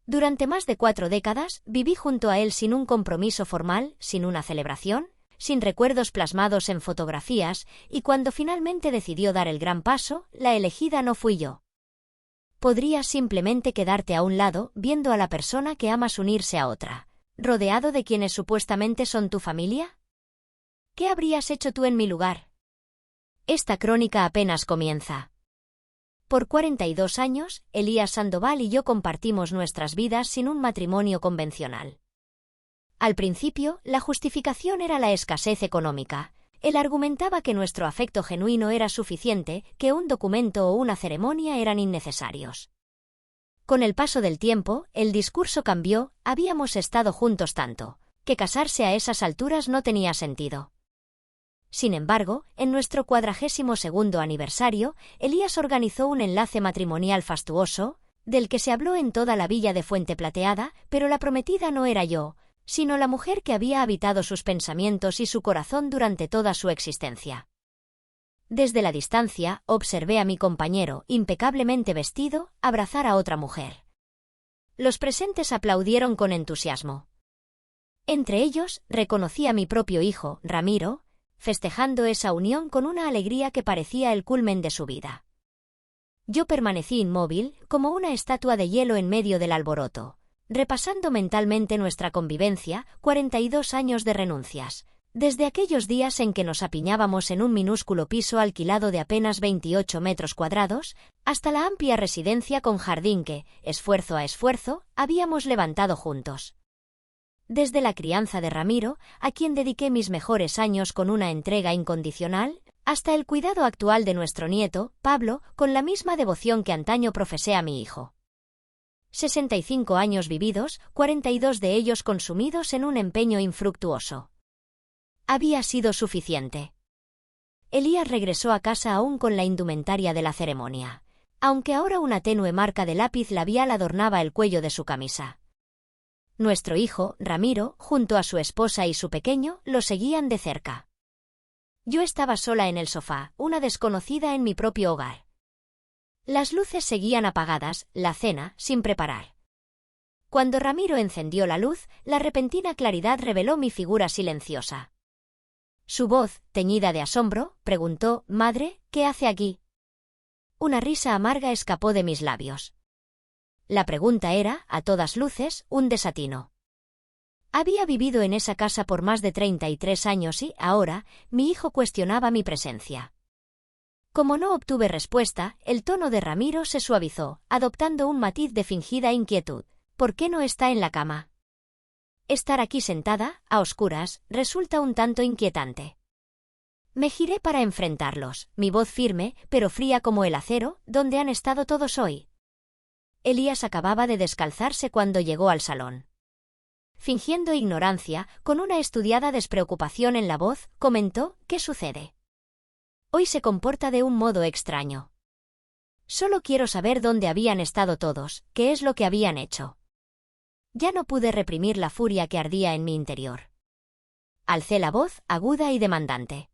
Durante más de 4 décadas, viví junto a él sin un compromiso formal, sin una celebración, sin recuerdos plasmados en fotografías, y cuando finalmente decidió dar el gran paso, la elegida no fui yo. Podrías simplemente quedarte a un lado, viendo a la persona que amas unirse a otra, rodeado de quienes supuestamente son tu familia. ¿Qué habrías hecho tú en mi lugar? Esta crónica apenas comienza. Por 42 años, Elías Sandoval y yo compartimos nuestras vidas sin un matrimonio convencional. Al principio, la justificación era la escasez económica. Él argumentaba que nuestro afecto genuino era suficiente, que un documento o una ceremonia eran innecesarios. Con el paso del tiempo, el discurso cambió, habíamos estado juntos tanto, que casarse a esas alturas no tenía sentido. Sin embargo, en nuestro 42º aniversario, Elías organizó un enlace matrimonial fastuoso, del que se habló en toda la villa de Fuente Plateada, pero la prometida no era yo, sino la mujer que había habitado sus pensamientos y su corazón durante toda su existencia. Desde la distancia, observé a mi compañero, impecablemente vestido, abrazar a otra mujer. Los presentes aplaudieron con entusiasmo. Entre ellos, reconocí a mi propio hijo, Ramiro, festejando esa unión con una alegría que parecía el culmen de su vida. Yo permanecí inmóvil, como una estatua de hielo en medio del alboroto, repasando mentalmente nuestra convivencia, 42 años de renuncias, desde aquellos días en que nos apiñábamos en un minúsculo piso alquilado de apenas 28 metros cuadrados, hasta la amplia residencia con jardín que, esfuerzo a esfuerzo, habíamos levantado juntos. Desde la crianza de Ramiro, a quien dediqué mis mejores años con una entrega incondicional, hasta el cuidado actual de nuestro nieto, Pablo, con la misma devoción que antaño profesé a mi hijo. 65 años vividos, 42 de ellos consumidos en un empeño infructuoso. Había sido suficiente. Elías regresó a casa aún con la indumentaria de la ceremonia, aunque ahora una tenue marca de lápiz labial adornaba el cuello de su camisa. Nuestro hijo, Ramiro, junto a su esposa y su pequeño, lo seguían de cerca. Yo estaba sola en el sofá, una desconocida en mi propio hogar. Las luces seguían apagadas, la cena, sin preparar. Cuando Ramiro encendió la luz, la repentina claridad reveló mi figura silenciosa. Su voz, teñida de asombro, preguntó: «Madre, ¿qué hace aquí?». Una risa amarga escapó de mis labios. La pregunta era, a todas luces, un desatino. Había vivido en esa casa por más de 33 años y, ahora, mi hijo cuestionaba mi presencia. Como no obtuve respuesta, el tono de Ramiro se suavizó, adoptando un matiz de fingida inquietud. «¿Por qué no está en la cama?». Estar aquí sentada, a oscuras, resulta un tanto inquietante. Me giré para enfrentarlos, mi voz firme, pero fría como el acero. «¿Dónde han estado todos hoy?». Elías acababa de descalzarse cuando llegó al salón. Fingiendo ignorancia, con una estudiada despreocupación en la voz, comentó: «¿Qué sucede?». «Hoy se comporta de un modo extraño. Solo quiero saber dónde habían estado todos, qué es lo que habían hecho». Ya no pude reprimir la furia que ardía en mi interior. Alcé la voz, aguda y demandante.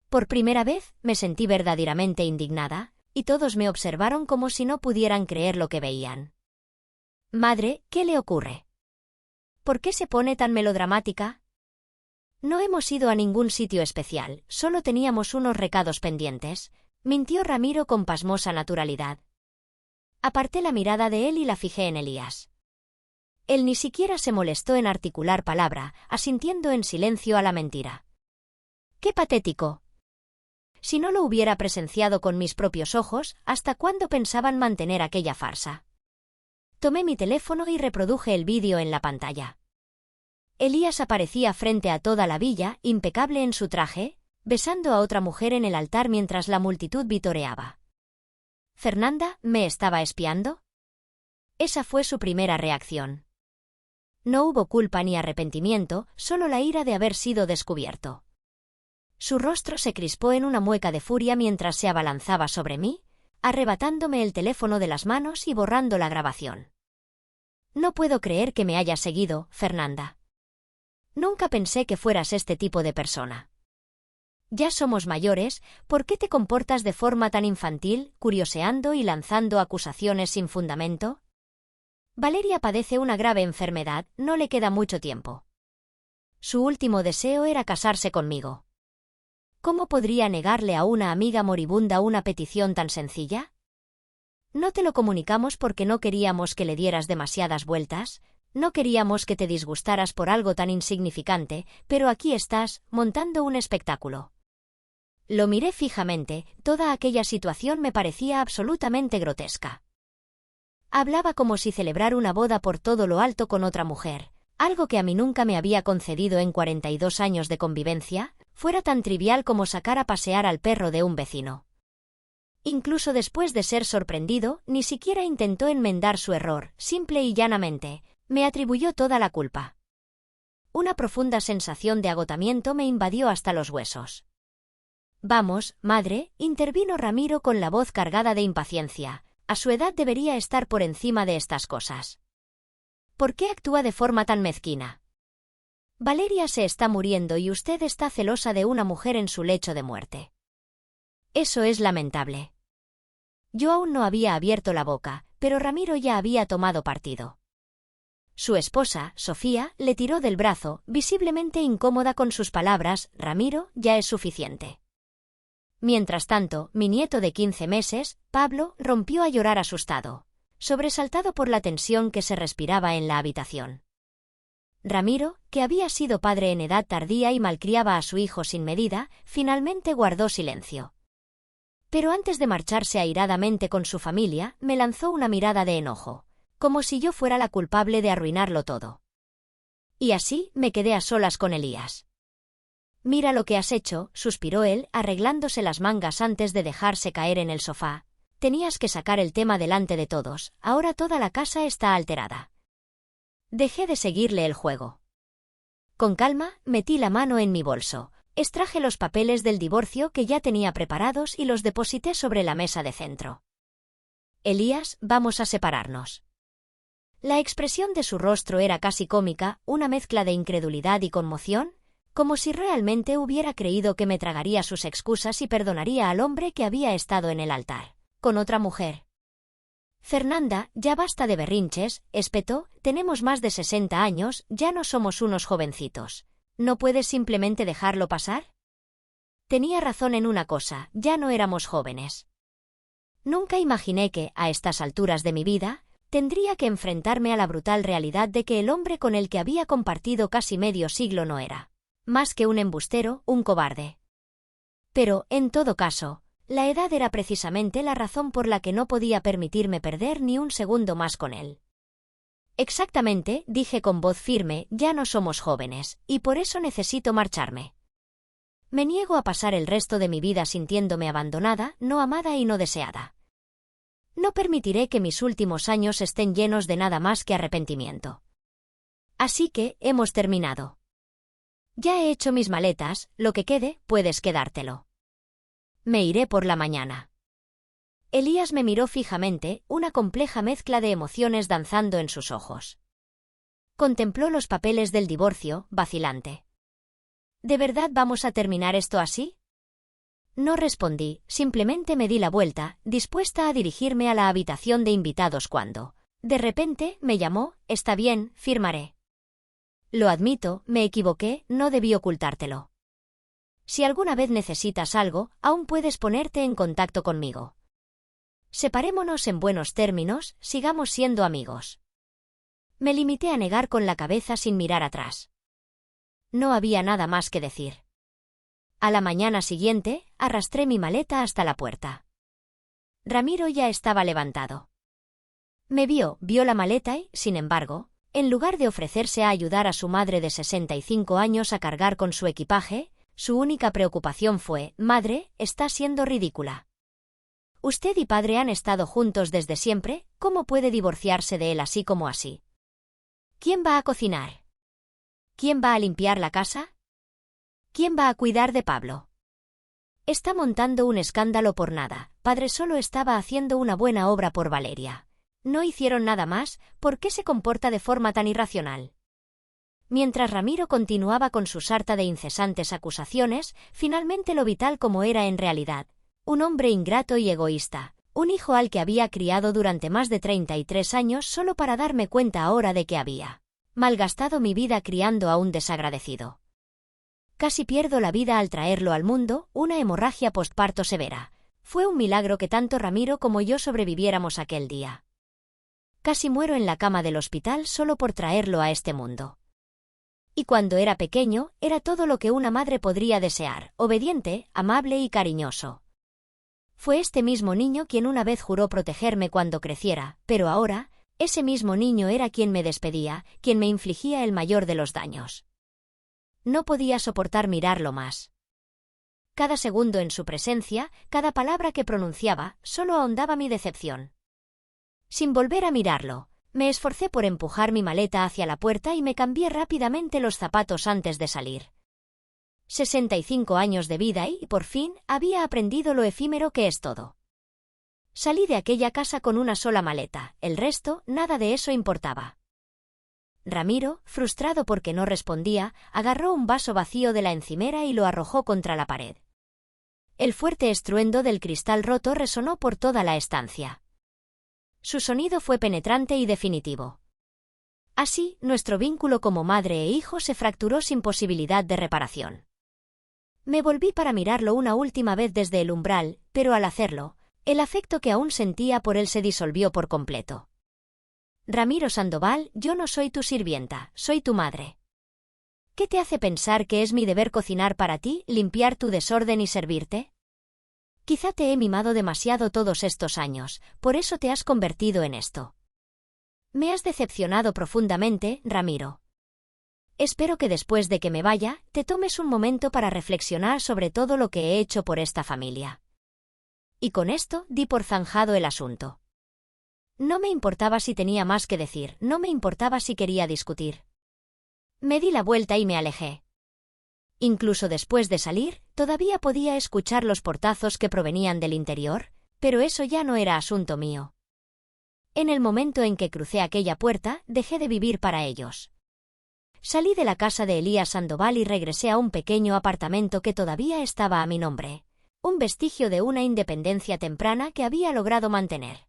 Por primera vez, me sentí verdaderamente indignada, y todos me observaron como si no pudieran creer lo que veían. «Madre, ¿qué le ocurre? ¿Por qué se pone tan melodramática?». «No hemos ido a ningún sitio especial, solo teníamos unos recados pendientes», mintió Ramiro con pasmosa naturalidad. Aparté la mirada de él y la fijé en Elías. Él ni siquiera se molestó en articular palabra, asintiendo en silencio a la mentira. «¡Qué patético! Si no lo hubiera presenciado con mis propios ojos, ¿hasta cuándo pensaban mantener aquella farsa?». Tomé mi teléfono y reproduje el vídeo en la pantalla. Elías aparecía frente a toda la villa, impecable en su traje, besando a otra mujer en el altar mientras la multitud vitoreaba. «¿Fernanda, me estaba espiando?». Esa fue su primera reacción. No hubo culpa ni arrepentimiento, solo la ira de haber sido descubierto. Su rostro se crispó en una mueca de furia mientras se abalanzaba sobre mí, arrebatándome el teléfono de las manos y borrando la grabación. «No puedo creer que me hayas seguido, Fernanda. Nunca pensé que fueras este tipo de persona. Ya somos mayores, ¿por qué te comportas de forma tan infantil, curioseando y lanzando acusaciones sin fundamento?». Valeria padece una grave enfermedad, no le queda mucho tiempo. Su último deseo era casarse conmigo. ¿Cómo podría negarle a una amiga moribunda una petición tan sencilla? No te lo comunicamos porque no queríamos que le dieras demasiadas vueltas, no queríamos que te disgustaras por algo tan insignificante, pero aquí estás, montando un espectáculo. Lo miré fijamente, toda aquella situación me parecía absolutamente grotesca. Hablaba como si celebrar una boda por todo lo alto con otra mujer, algo que a mí nunca me había concedido en 42 años de convivencia, fuera tan trivial como sacar a pasear al perro de un vecino. Incluso después de ser sorprendido, ni siquiera intentó enmendar su error, simple y llanamente, me atribuyó toda la culpa. Una profunda sensación de agotamiento me invadió hasta los huesos. Vamos, madre, intervino Ramiro con la voz cargada de impaciencia. A su edad debería estar por encima de estas cosas. ¿Por qué actúa de forma tan mezquina? Valeria se está muriendo y usted está celosa de una mujer en su lecho de muerte. Eso es lamentable. Yo aún no había abierto la boca, pero Ramiro ya había tomado partido. Su esposa, Sofía, le tiró del brazo, visiblemente incómoda con sus palabras: Ramiro, ya es suficiente. Mientras tanto, mi nieto de 15 meses, Pablo, rompió a llorar asustado, sobresaltado por la tensión que se respiraba en la habitación. Ramiro, que había sido padre en edad tardía y malcriaba a su hijo sin medida, finalmente guardó silencio. Pero antes de marcharse airadamente con su familia, me lanzó una mirada de enojo, como si yo fuera la culpable de arruinarlo todo. Y así me quedé a solas con Elías. «Mira lo que has hecho», suspiró él, arreglándose las mangas antes de dejarse caer en el sofá. «Tenías que sacar el tema delante de todos, ahora toda la casa está alterada». Dejé de seguirle el juego. Con calma, metí la mano en mi bolso, extraje los papeles del divorcio que ya tenía preparados y los deposité sobre la mesa de centro. «Elías, vamos a separarnos». La expresión de su rostro era casi cómica, una mezcla de incredulidad y conmoción, como si realmente hubiera creído que me tragaría sus excusas y perdonaría al hombre que había estado en el altar, con otra mujer. «Fernanda, ya basta de berrinches», espetó, «tenemos más de 60 años, ya no somos unos jovencitos. ¿No puedes simplemente dejarlo pasar?» Tenía razón en una cosa, ya no éramos jóvenes. Nunca imaginé que, a estas alturas de mi vida, tendría que enfrentarme a la brutal realidad de que el hombre con el que había compartido casi medio siglo no era más que un embustero, un cobarde. Pero, en todo caso, la edad era precisamente la razón por la que no podía permitirme perder ni un segundo más con él. «Exactamente», dije con voz firme, «ya no somos jóvenes, y por eso necesito marcharme. Me niego a pasar el resto de mi vida sintiéndome abandonada, no amada y no deseada. No permitiré que mis últimos años estén llenos de nada más que arrepentimiento. Así que, hemos terminado. Ya he hecho mis maletas, lo que quede, puedes quedártelo. Me iré por la mañana». Elías me miró fijamente, una compleja mezcla de emociones danzando en sus ojos. Contempló los papeles del divorcio, vacilante. «¿De verdad vamos a terminar esto así?» No respondí, simplemente me di la vuelta, dispuesta a dirigirme a la habitación de invitados cuando, de repente, me llamó: «Está bien, firmaré». Lo admito, me equivoqué, no debí ocultártelo. Si alguna vez necesitas algo, aún puedes ponerte en contacto conmigo. Separémonos en buenos términos, sigamos siendo amigos. Me limité a negar con la cabeza sin mirar atrás. No había nada más que decir. A la mañana siguiente, arrastré mi maleta hasta la puerta. Ramiro ya estaba levantado. Me vio la maleta y, sin embargo, en lugar de ofrecerse a ayudar a su madre de 65 años a cargar con su equipaje, su única preocupación fue: «Madre, está siendo ridícula. Usted y padre han estado juntos desde siempre, ¿cómo puede divorciarse de él así como así? ¿Quién va a cocinar? ¿Quién va a limpiar la casa? ¿Quién va a cuidar de Pablo? Está montando un escándalo por nada, padre solo estaba haciendo una buena obra por Valeria. No hicieron nada más, ¿por qué se comporta de forma tan irracional?» Mientras Ramiro continuaba con su sarta de incesantes acusaciones, finalmente lo vital como era en realidad: un hombre ingrato y egoísta, Un hijo al que había criado durante más de 33 años solo para darme cuenta ahora de que había malgastado mi vida criando a un desagradecido. Casi pierdo la vida al traerlo al mundo, una hemorragia postparto severa. Fue un milagro que tanto Ramiro como yo sobreviviéramos aquel día. Casi muero en la cama del hospital solo por traerlo a este mundo. Y cuando era pequeño, era todo lo que una madre podría desear, obediente, amable y cariñoso. Fue este mismo niño quien una vez juró protegerme cuando creciera, pero ahora, ese mismo niño era quien me despedía, quien me infligía el mayor de los daños. No podía soportar mirarlo más. Cada segundo en su presencia, cada palabra que pronunciaba, solo ahondaba mi decepción. Sin volver a mirarlo, me esforcé por empujar mi maleta hacia la puerta y me cambié rápidamente los zapatos antes de salir. 65 años de vida y, por fin, había aprendido lo efímero que es todo. Salí de aquella casa con una sola maleta, el resto, nada de eso importaba. Ramiro, frustrado porque no respondía, agarró un vaso vacío de la encimera y lo arrojó contra la pared. El fuerte estruendo del cristal roto resonó por toda la estancia. Su sonido fue penetrante y definitivo. Así, nuestro vínculo como madre e hijo se fracturó sin posibilidad de reparación. Me volví para mirarlo una última vez desde el umbral, pero al hacerlo, el afecto que aún sentía por él se disolvió por completo. Ramiro Sandoval, yo no soy tu sirvienta, soy tu madre. ¿Qué te hace pensar que es mi deber cocinar para ti, limpiar tu desorden y servirte? Quizá te he mimado demasiado todos estos años, por eso te has convertido en esto. Me has decepcionado profundamente, Ramiro. Espero que después de que me vaya, te tomes un momento para reflexionar sobre todo lo que he hecho por esta familia. Y con esto di por zanjado el asunto. No me importaba si tenía más que decir, no me importaba si quería discutir. Me di la vuelta y me alejé. Incluso después de salir, todavía podía escuchar los portazos que provenían del interior, pero eso ya no era asunto mío. En el momento en que crucé aquella puerta, dejé de vivir para ellos. Salí de la casa de Elías Sandoval y regresé a un pequeño apartamento que todavía estaba a mi nombre, un vestigio de una independencia temprana que había logrado mantener.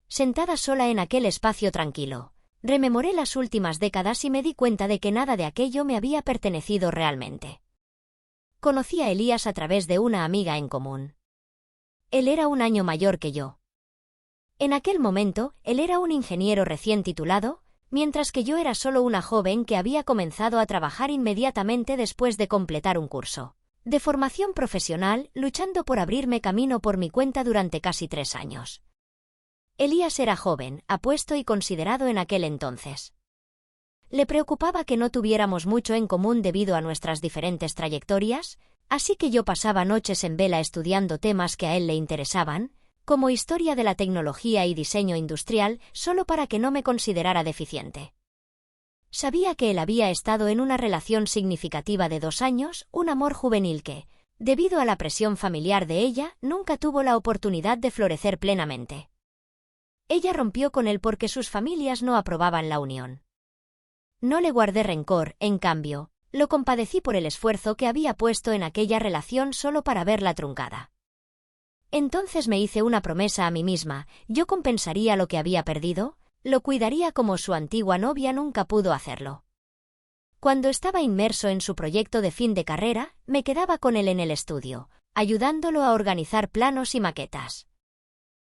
Sentada sola en aquel espacio tranquilo, rememoré las últimas décadas y me di cuenta de que nada de aquello me había pertenecido realmente. Conocí a Elías a través de una amiga en común. Él era un año mayor que yo. En aquel momento, él era un ingeniero recién titulado, mientras que yo era solo una joven que había comenzado a trabajar inmediatamente después de completar un curso de formación profesional, luchando por abrirme camino por mi cuenta durante casi 3 años. Elías era joven, apuesto y considerado en aquel entonces. Le preocupaba que no tuviéramos mucho en común debido a nuestras diferentes trayectorias, así que yo pasaba noches en vela estudiando temas que a él le interesaban, como historia de la tecnología y diseño industrial, solo para que no me considerara deficiente. Sabía que él había estado en una relación significativa de 2 años, un amor juvenil que, debido a la presión familiar de ella, nunca tuvo la oportunidad de florecer plenamente. Ella rompió con él porque sus familias no aprobaban la unión. No le guardé rencor, en cambio, lo compadecí por el esfuerzo que había puesto en aquella relación solo para verla truncada. Entonces me hice una promesa a mí misma, yo compensaría lo que había perdido, lo cuidaría como su antigua novia nunca pudo hacerlo. Cuando estaba inmerso en su proyecto de fin de carrera, me quedaba con él en el estudio, ayudándolo a organizar planos y maquetas.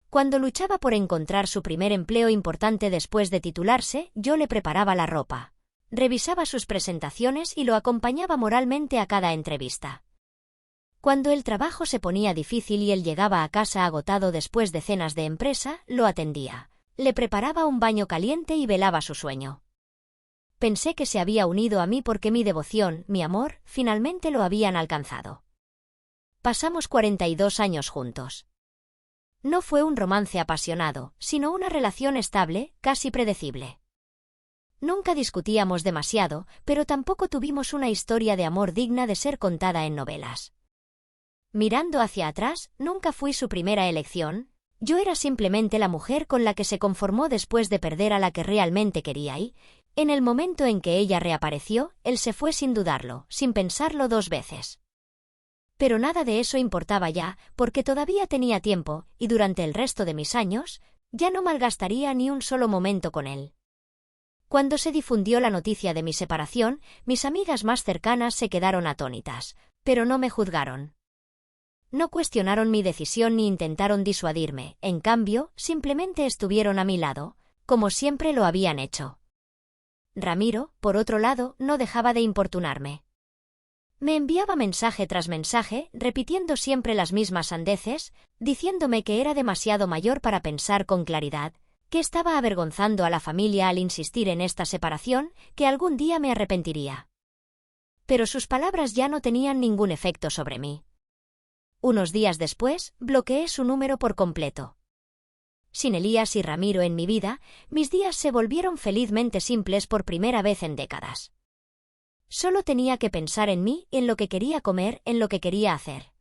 Cuando luchaba por encontrar su primer empleo importante después de titularse, yo le preparaba la ropa, revisaba sus presentaciones y lo acompañaba moralmente a cada entrevista. Cuando el trabajo se ponía difícil y él llegaba a casa agotado después de cenas de empresa, lo atendía, le preparaba un baño caliente y velaba su sueño. Pensé que se había unido a mí porque mi devoción, mi amor, finalmente lo habían alcanzado. Pasamos 42 años juntos. No fue un romance apasionado, sino una relación estable, casi predecible. Nunca discutíamos demasiado, pero tampoco tuvimos una historia de amor digna de ser contada en novelas. Mirando hacia atrás, nunca fui su primera elección, yo era simplemente la mujer con la que se conformó después de perder a la que realmente quería y, en el momento en que ella reapareció, él se fue sin dudarlo, sin pensarlo 2 veces. Pero nada de eso importaba ya, porque todavía tenía tiempo, y durante el resto de mis años, ya no malgastaría ni un solo momento con él. Cuando se difundió la noticia de mi separación, mis amigas más cercanas se quedaron atónitas, pero no me juzgaron. No cuestionaron mi decisión ni intentaron disuadirme, en cambio, simplemente estuvieron a mi lado, como siempre lo habían hecho. Ramiro, por otro lado, no dejaba de importunarme. Me enviaba mensaje tras mensaje, repitiendo siempre las mismas sandeces, diciéndome que era demasiado mayor para pensar con claridad, que estaba avergonzando a la familia al insistir en esta separación, que algún día me arrepentiría. Pero sus palabras ya no tenían ningún efecto sobre mí. Unos días después, bloqueé su número por completo. Sin Elías y Ramiro en mi vida, mis días se volvieron felizmente simples por primera vez en décadas. Solo tenía que pensar en mí, en lo que quería comer, en lo que quería hacer.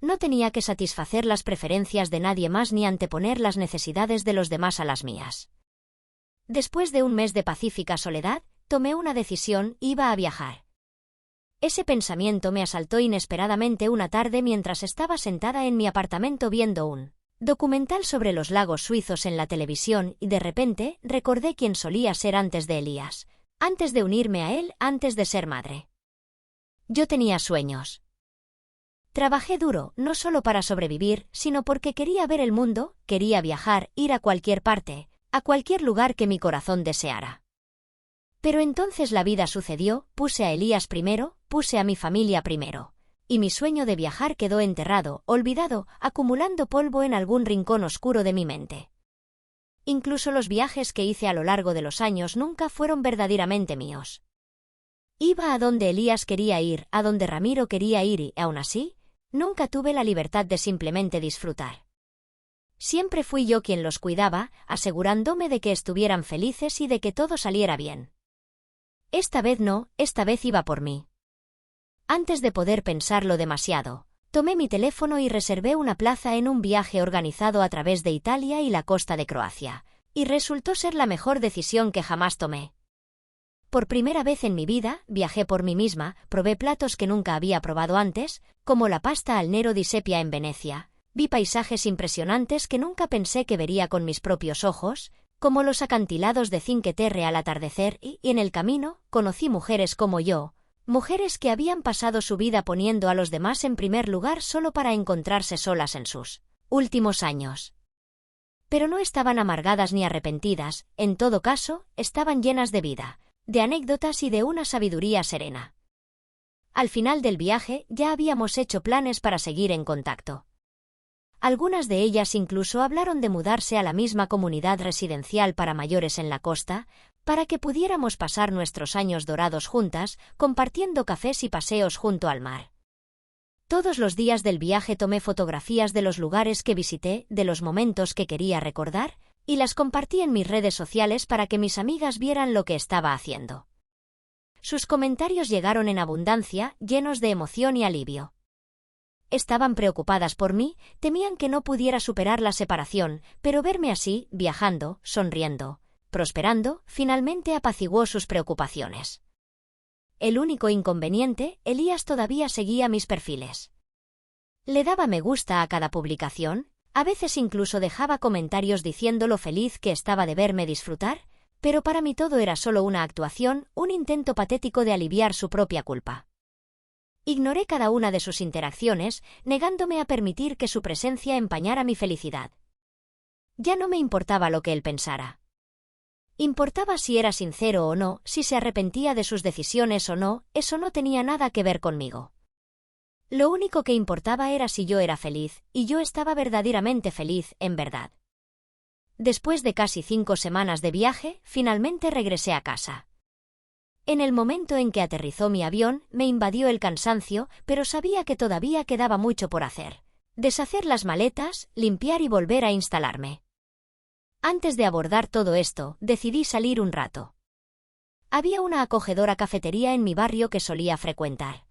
No tenía que satisfacer las preferencias de nadie más ni anteponer las necesidades de los demás a las mías. Después de un mes de pacífica soledad, tomé una decisión: iba a viajar. Ese pensamiento me asaltó inesperadamente una tarde mientras estaba sentada en mi apartamento viendo un documental sobre los lagos suizos en la televisión y de repente recordé quién solía ser antes de Elías, antes de unirme a él, antes de ser madre. Yo tenía sueños. Trabajé duro, no solo para sobrevivir, sino porque quería ver el mundo, quería viajar, ir a cualquier parte, a cualquier lugar que mi corazón deseara. Pero entonces la vida sucedió, puse a Elías primero, puse a mi familia primero. Y mi sueño de viajar quedó enterrado, olvidado, acumulando polvo en algún rincón oscuro de mi mente. Incluso los viajes que hice a lo largo de los años nunca fueron verdaderamente míos. Iba a donde Elías quería ir, a donde Ramiro quería ir y, aún así, nunca tuve la libertad de simplemente disfrutar. Siempre fui yo quien los cuidaba, asegurándome de que estuvieran felices y de que todo saliera bien. Esta vez no, esta vez iba por mí. Antes de poder pensarlo demasiado, tomé mi teléfono y reservé una plaza en un viaje organizado a través de Italia y la costa de Croacia, y resultó ser la mejor decisión que jamás tomé. Por primera vez en mi vida, viajé por mí misma, probé platos que nunca había probado antes, como la pasta al nero di Seppia en Venecia, vi paisajes impresionantes que nunca pensé que vería con mis propios ojos, como los acantilados de Cinque Terre al atardecer y, en el camino, conocí mujeres como yo, mujeres que habían pasado su vida poniendo a los demás en primer lugar solo para encontrarse solas en sus últimos años. Pero no estaban amargadas ni arrepentidas, en todo caso, estaban llenas de vida, de anécdotas y de una sabiduría serena. Al final del viaje ya habíamos hecho planes para seguir en contacto. Algunas de ellas incluso hablaron de mudarse a la misma comunidad residencial para mayores en la costa, para que pudiéramos pasar nuestros años dorados juntas, compartiendo cafés y paseos junto al mar. Todos los días del viaje tomé fotografías de los lugares que visité, de los momentos que quería recordar, y las compartí en mis redes sociales para que mis amigas vieran lo que estaba haciendo. Sus comentarios llegaron en abundancia, llenos de emoción y alivio. Estaban preocupadas por mí, temían que no pudiera superar la separación, pero verme así, viajando, sonriendo, prosperando, finalmente apaciguó sus preocupaciones. El único inconveniente, Elías todavía seguía mis perfiles. Le daba me gusta a cada publicación, a veces incluso dejaba comentarios diciendo lo feliz que estaba de verme disfrutar, pero para mí todo era solo una actuación, un intento patético de aliviar su propia culpa. Ignoré cada una de sus interacciones, negándome a permitir que su presencia empañara mi felicidad. Ya no me importaba lo que él pensara. Importaba si era sincero o no, si se arrepentía de sus decisiones o no, eso no tenía nada que ver conmigo. Lo único que importaba era si yo era feliz, y yo estaba verdaderamente feliz, en verdad. Después de casi 5 semanas de viaje, finalmente regresé a casa. En el momento en que aterrizó mi avión, me invadió el cansancio, pero sabía que todavía quedaba mucho por hacer. Deshacer las maletas, limpiar y volver a instalarme. Antes de abordar todo esto, decidí salir un rato. Había una acogedora cafetería en mi barrio que solía frecuentar.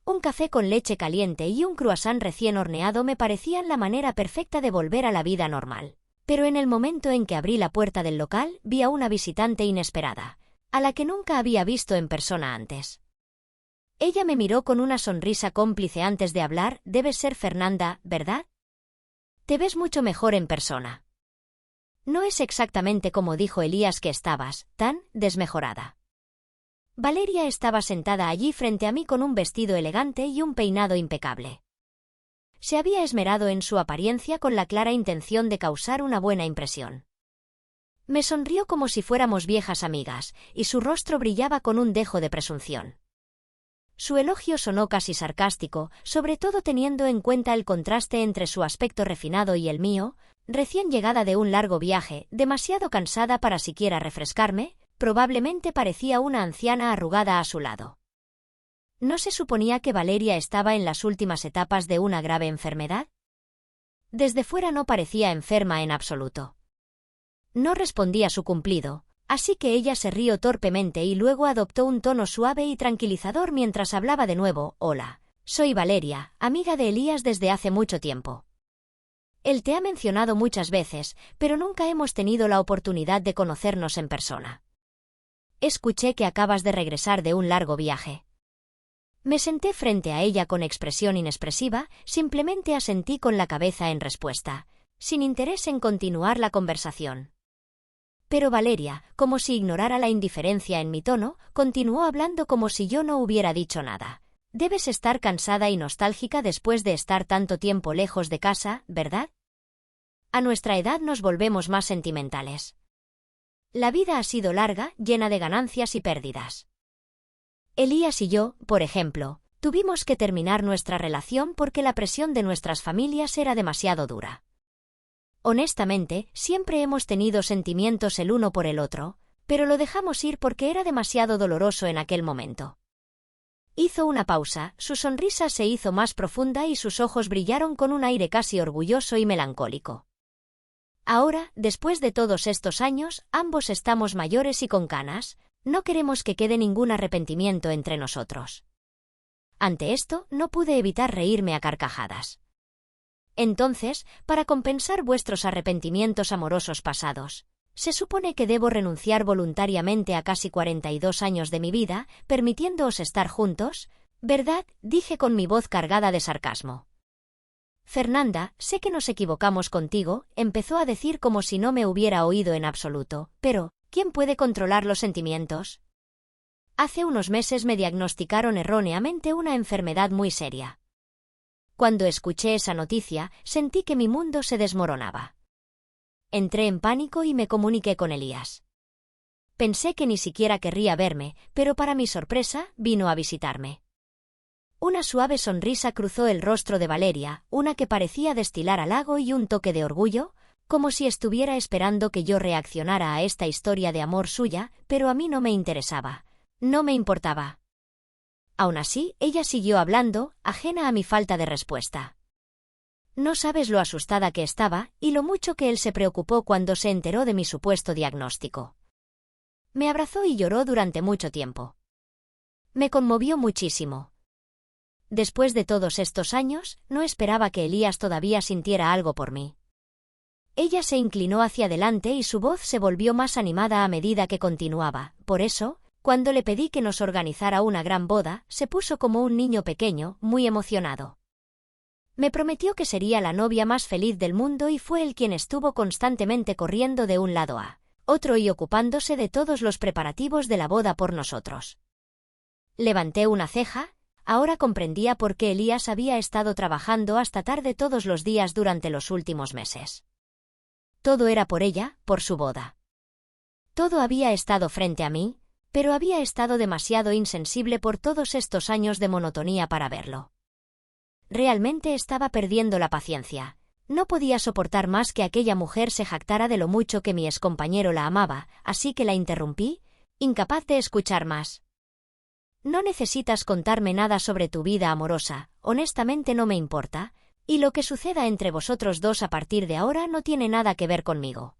Un café con leche caliente y un croissant recién horneado me parecían la manera perfecta de volver a la vida normal. Pero en el momento en que abrí la puerta del local, vi a una visitante inesperada, a la que nunca había visto en persona antes. Ella me miró con una sonrisa cómplice antes de hablar. Debes ser Fernanda, ¿verdad? Te ves mucho mejor en persona. No es exactamente como dijo Elías que estabas, tan desmejorada. Valeria estaba sentada allí frente a mí con un vestido elegante y un peinado impecable. Se había esmerado en su apariencia con la clara intención de causar una buena impresión. Me sonrió como si fuéramos viejas amigas, y su rostro brillaba con un dejo de presunción. Su elogio sonó casi sarcástico, sobre todo teniendo en cuenta el contraste entre su aspecto refinado y el mío, recién llegada de un largo viaje, demasiado cansada para siquiera refrescarme. Probablemente parecía una anciana arrugada a su lado. ¿No se suponía que Valeria estaba en las últimas etapas de una grave enfermedad? Desde fuera no parecía enferma en absoluto. No respondí a su cumplido, así que ella se rió torpemente y luego adoptó un tono suave y tranquilizador mientras hablaba de nuevo. Hola, soy Valeria, amiga de Elías desde hace mucho tiempo. Él te ha mencionado muchas veces, pero nunca hemos tenido la oportunidad de conocernos en persona. Escuché que acabas de regresar de un largo viaje. Me senté frente a ella con expresión inexpresiva, simplemente asentí con la cabeza en respuesta, sin interés en continuar la conversación. Pero Valeria, como si ignorara la indiferencia en mi tono, continuó hablando como si yo no hubiera dicho nada. Debes estar cansada y nostálgica después de estar tanto tiempo lejos de casa, ¿verdad? A nuestra edad nos volvemos más sentimentales. La vida ha sido larga, llena de ganancias y pérdidas. Elías y yo, por ejemplo, tuvimos que terminar nuestra relación porque la presión de nuestras familias era demasiado dura. Honestamente, siempre hemos tenido sentimientos el uno por el otro, pero lo dejamos ir porque era demasiado doloroso en aquel momento. Hizo una pausa, su sonrisa se hizo más profunda y sus ojos brillaron con un aire casi orgulloso y melancólico. Ahora, después de todos estos años, ambos estamos mayores y con canas, no queremos que quede ningún arrepentimiento entre nosotros. Ante esto, no pude evitar reírme a carcajadas. Entonces, para compensar vuestros arrepentimientos amorosos pasados, se supone que debo renunciar voluntariamente a casi 42 años de mi vida, permitiéndoos estar juntos, ¿verdad?, dije con mi voz cargada de sarcasmo. Fernanda, sé que nos equivocamos contigo, empezó a decir como si no me hubiera oído en absoluto, pero, ¿quién puede controlar los sentimientos? Hace unos meses me diagnosticaron erróneamente una enfermedad muy seria. Cuando escuché esa noticia, sentí que mi mundo se desmoronaba. Entré en pánico y me comuniqué con Elías. Pensé que ni siquiera querría verme, pero para mi sorpresa, vino a visitarme. Una suave sonrisa cruzó el rostro de Valeria, una que parecía destilar halago y un toque de orgullo, como si estuviera esperando que yo reaccionara a esta historia de amor suya, pero a mí no me interesaba. No me importaba. Aún así, ella siguió hablando, ajena a mi falta de respuesta. No sabes lo asustada que estaba, y lo mucho que él se preocupó cuando se enteró de mi supuesto diagnóstico. Me abrazó y lloró durante mucho tiempo. Me conmovió muchísimo. Después de todos estos años, no esperaba que Elías todavía sintiera algo por mí. Ella se inclinó hacia adelante y su voz se volvió más animada a medida que continuaba. Por eso, cuando le pedí que nos organizara una gran boda, se puso como un niño pequeño, muy emocionado. Me prometió que sería la novia más feliz del mundo y fue él quien estuvo constantemente corriendo de un lado a otro y ocupándose de todos los preparativos de la boda por nosotros. Levanté una ceja. Ahora comprendía por qué Elías había estado trabajando hasta tarde todos los días durante los últimos meses. Todo era por ella, por su boda. Todo había estado frente a mí, pero había estado demasiado insensible por todos estos años de monotonía para verlo. Realmente estaba perdiendo la paciencia. No podía soportar más que aquella mujer se jactara de lo mucho que mi excompañero la amaba, así que la interrumpí, incapaz de escuchar más. No necesitas contarme nada sobre tu vida amorosa, honestamente no me importa, y lo que suceda entre vosotros dos a partir de ahora no tiene nada que ver conmigo.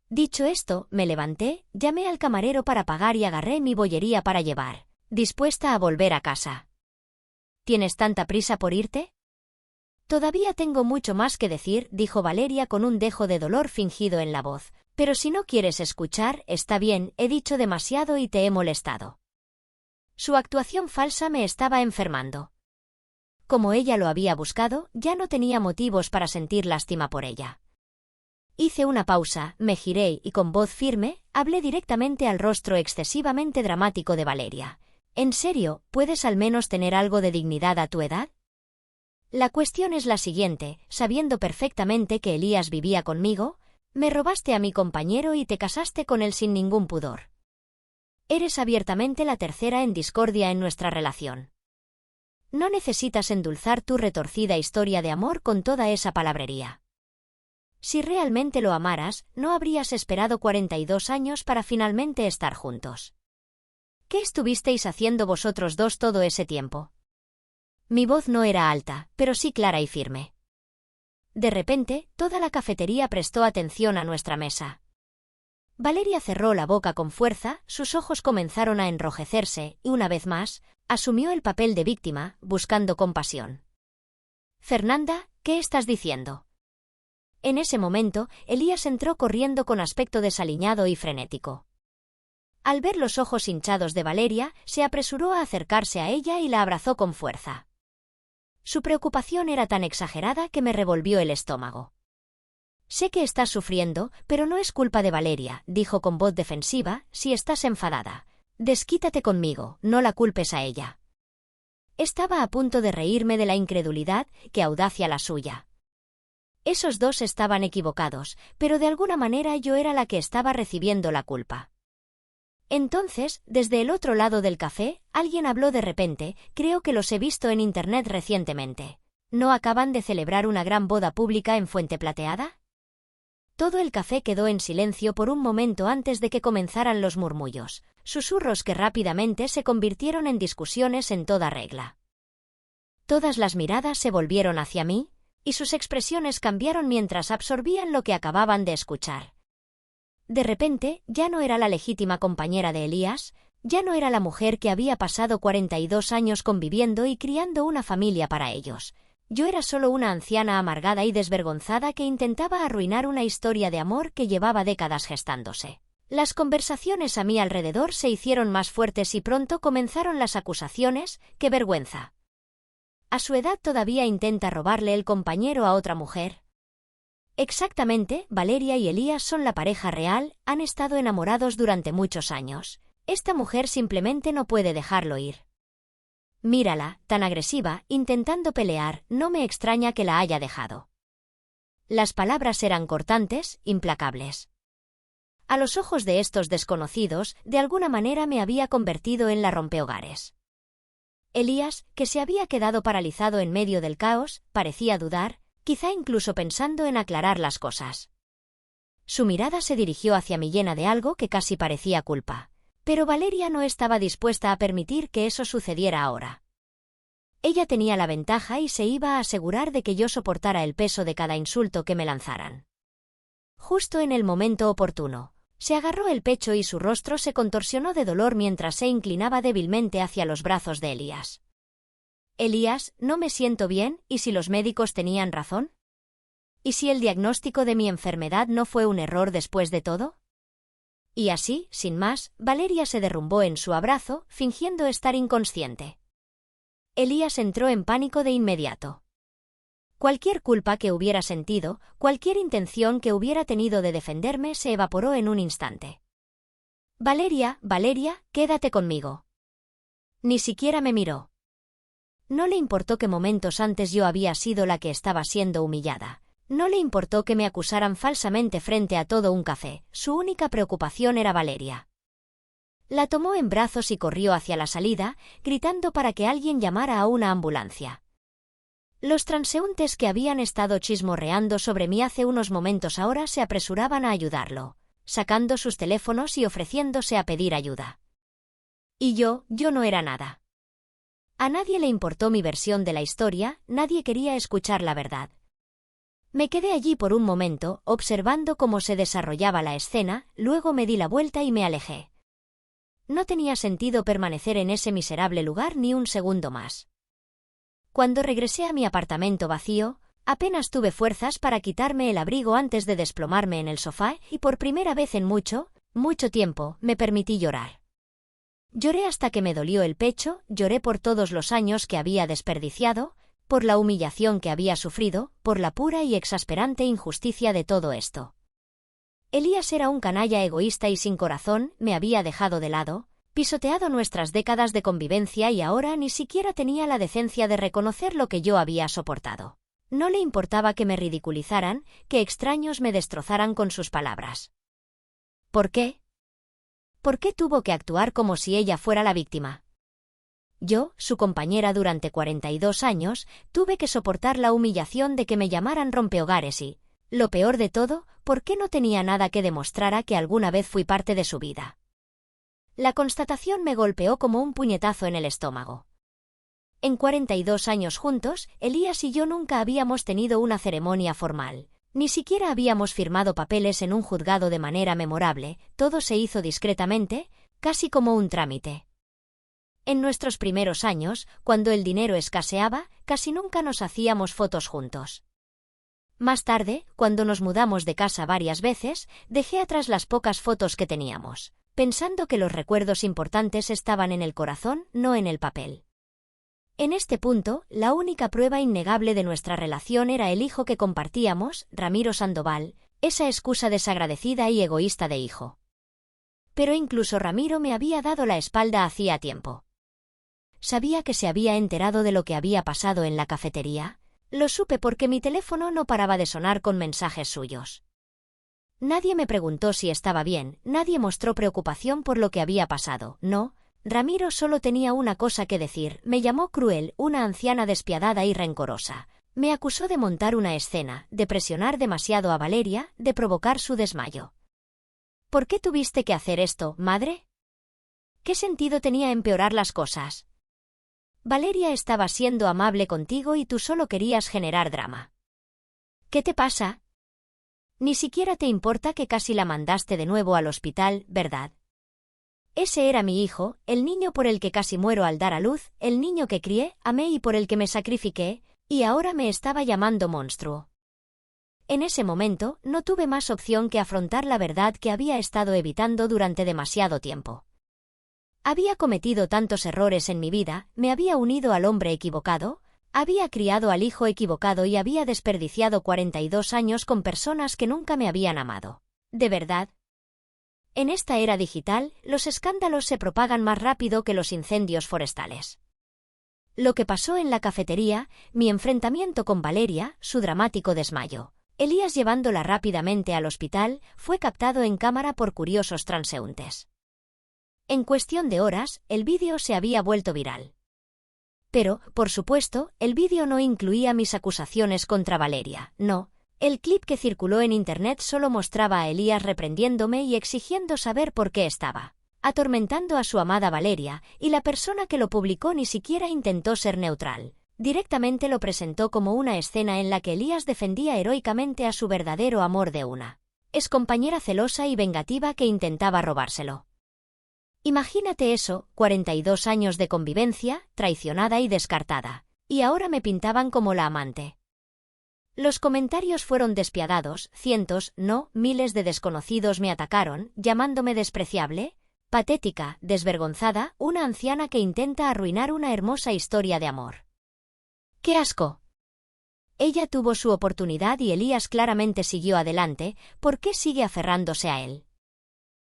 Dicho esto, me levanté, llamé al camarero para pagar y agarré mi bollería para llevar, dispuesta a volver a casa. ¿Tienes tanta prisa por irte? Todavía tengo mucho más que decir, dijo Valeria con un dejo de dolor fingido en la voz, pero si no quieres escuchar, está bien, he dicho demasiado y te he molestado. Su actuación falsa me estaba enfermando. Como ella lo había buscado, ya no tenía motivos para sentir lástima por ella. Hice una pausa, me giré y con voz firme, hablé directamente al rostro excesivamente dramático de Valeria. ¿En serio, puedes al menos tener algo de dignidad a tu edad? La cuestión es la siguiente, sabiendo perfectamente que Elías vivía conmigo, me robaste a mi compañero y te casaste con él sin ningún pudor. Eres abiertamente la tercera en discordia en nuestra relación. No necesitas endulzar tu retorcida historia de amor con toda esa palabrería. Si realmente lo amaras, no habrías esperado 42 años para finalmente estar juntos. ¿Qué estuvisteis haciendo vosotros dos todo ese tiempo? Mi voz no era alta, pero sí clara y firme. De repente, toda la cafetería prestó atención a nuestra mesa. Valeria cerró la boca con fuerza, sus ojos comenzaron a enrojecerse y, una vez más, asumió el papel de víctima, buscando compasión. Fernanda, ¿qué estás diciendo? En ese momento, Elías entró corriendo con aspecto desaliñado y frenético. Al ver los ojos hinchados de Valeria, se apresuró a acercarse a ella y la abrazó con fuerza. Su preocupación era tan exagerada que me revolvió el estómago. Sé que estás sufriendo, pero no es culpa de Valeria, dijo con voz defensiva, si estás enfadada. Desquítate conmigo, no la culpes a ella. Estaba a punto de reírme de la incredulidad, qué audacia la suya. Esos dos estaban equivocados, pero de alguna manera yo era la que estaba recibiendo la culpa. Entonces, desde el otro lado del café, alguien habló de repente, creo que los he visto en internet recientemente. ¿No acaban de celebrar una gran boda pública en Fuente Plateada? Todo el café quedó en silencio por un momento antes de que comenzaran los murmullos, susurros que rápidamente se convirtieron en discusiones en toda regla. Todas las miradas se volvieron hacia mí, y sus expresiones cambiaron mientras absorbían lo que acababan de escuchar. De repente, ya no era la legítima compañera de Elías, ya no era la mujer que había pasado 42 años conviviendo y criando una familia para ellos. Yo era solo una anciana amargada y desvergonzada que intentaba arruinar una historia de amor que llevaba décadas gestándose. Las conversaciones a mi alrededor se hicieron más fuertes y pronto comenzaron las acusaciones. ¡Qué vergüenza! A su edad todavía intenta robarle el compañero a otra mujer. Exactamente, Valeria y Elías son la pareja real, han estado enamorados durante muchos años. Esta mujer simplemente no puede dejarlo ir. Mírala, tan agresiva, intentando pelear, no me extraña que la haya dejado. Las palabras eran cortantes, implacables. A los ojos de estos desconocidos, de alguna manera me había convertido en la rompehogares. Elías, que se había quedado paralizado en medio del caos, parecía dudar, quizá incluso pensando en aclarar las cosas. Su mirada se dirigió hacia mí llena de algo que casi parecía culpa. Pero Valeria no estaba dispuesta a permitir que eso sucediera ahora. Ella tenía la ventaja y se iba a asegurar de que yo soportara el peso de cada insulto que me lanzaran. Justo en el momento oportuno, se agarró el pecho y su rostro se contorsionó de dolor mientras se inclinaba débilmente hacia los brazos de Elías. Elías, no me siento bien, ¿y si los médicos tenían razón? ¿Y si el diagnóstico de mi enfermedad no fue un error después de todo? Y así, sin más, Valeria se derrumbó en su abrazo, fingiendo estar inconsciente. Elías entró en pánico de inmediato. Cualquier culpa que hubiera sentido, cualquier intención que hubiera tenido de defenderme se evaporó en un instante. Valeria, quédate conmigo. Ni siquiera me miró. No le importó que momentos antes yo había sido la que estaba siendo humillada. No le importó que me acusaran falsamente frente a todo un café, su única preocupación era Valeria. La tomó en brazos y corrió hacia la salida, gritando para que alguien llamara a una ambulancia. Los transeúntes que habían estado chismorreando sobre mí hace unos momentos ahora se apresuraban a ayudarlo, sacando sus teléfonos y ofreciéndose a pedir ayuda. Y yo no era nada. A nadie le importó mi versión de la historia, nadie quería escuchar la verdad. Me quedé allí por un momento, observando cómo se desarrollaba la escena, luego me di la vuelta y me alejé. No tenía sentido permanecer en ese miserable lugar ni un segundo más. Cuando regresé a mi apartamento vacío, apenas tuve fuerzas para quitarme el abrigo antes de desplomarme en el sofá y por primera vez en mucho tiempo, me permití llorar. Lloré hasta que me dolió el pecho, lloré por todos los años que había desperdiciado, por la humillación que había sufrido, por la pura y exasperante injusticia de todo esto. Elías era un canalla egoísta y sin corazón, me había dejado de lado, pisoteado nuestras décadas de convivencia y ahora ni siquiera tenía la decencia de reconocer lo que yo había soportado. No le importaba que me ridiculizaran, que extraños me destrozaran con sus palabras. ¿Por qué? ¿Por qué tuvo que actuar como si ella fuera la víctima? Yo, su compañera durante 42 años, tuve que soportar la humillación de que me llamaran rompehogares y, lo peor de todo, ¿por qué no tenía nada que demostrara que alguna vez fui parte de su vida? La constatación me golpeó como un puñetazo en el estómago. En 42 años juntos, Elías y yo nunca habíamos tenido una ceremonia formal. Ni siquiera habíamos firmado papeles en un juzgado de manera memorable, todo se hizo discretamente, casi como un trámite. En nuestros primeros años, cuando el dinero escaseaba, casi nunca nos hacíamos fotos juntos. Más tarde, cuando nos mudamos de casa varias veces, dejé atrás las pocas fotos que teníamos, pensando que los recuerdos importantes estaban en el corazón, no en el papel. En este punto, la única prueba innegable de nuestra relación era el hijo que compartíamos, Ramiro Sandoval, esa excusa desagradecida y egoísta de hijo. Pero incluso Ramiro me había dado la espalda hacía tiempo. Sabía que se había enterado de lo que había pasado en la cafetería. Lo supe porque mi teléfono no paraba de sonar con mensajes suyos. Nadie me preguntó si estaba bien, nadie mostró preocupación por lo que había pasado, no. Ramiro solo tenía una cosa que decir, me llamó cruel, una anciana despiadada y rencorosa. Me acusó de montar una escena, de presionar demasiado a Valeria, de provocar su desmayo. ¿Por qué tuviste que hacer esto, madre? ¿Qué sentido tenía empeorar las cosas? Valeria estaba siendo amable contigo y tú solo querías generar drama. ¿Qué te pasa? Ni siquiera te importa que casi la mandaste de nuevo al hospital, ¿verdad? Ese era mi hijo, el niño por el que casi muero al dar a luz, el niño que crié, amé y por el que me sacrifiqué, y ahora me estaba llamando monstruo. En ese momento, no tuve más opción que afrontar la verdad que había estado evitando durante demasiado tiempo. Había cometido tantos errores en mi vida, me había unido al hombre equivocado, había criado al hijo equivocado y había desperdiciado 42 años con personas que nunca me habían amado. ¿De verdad? En esta era digital, los escándalos se propagan más rápido que los incendios forestales. Lo que pasó en la cafetería, mi enfrentamiento con Valeria, su dramático desmayo, Elías llevándola rápidamente al hospital, fue captado en cámara por curiosos transeúntes. En cuestión de horas, el vídeo se había vuelto viral. Pero, por supuesto, el vídeo no incluía mis acusaciones contra Valeria, no. El clip que circuló en Internet solo mostraba a Elías reprendiéndome y exigiendo saber por qué estaba atormentando a su amada Valeria, y la persona que lo publicó ni siquiera intentó ser neutral. Directamente lo presentó como una escena en la que Elías defendía heroicamente a su verdadero amor de una excompañera celosa y vengativa que intentaba robárselo. Imagínate eso, 42 años de convivencia, traicionada y descartada, y ahora me pintaban como la amante. Los comentarios fueron despiadados, cientos, no, miles de desconocidos me atacaron, llamándome despreciable, patética, desvergonzada, una anciana que intenta arruinar una hermosa historia de amor. ¡Qué asco! Ella tuvo su oportunidad y Elías claramente siguió adelante, ¿por qué sigue aferrándose a él?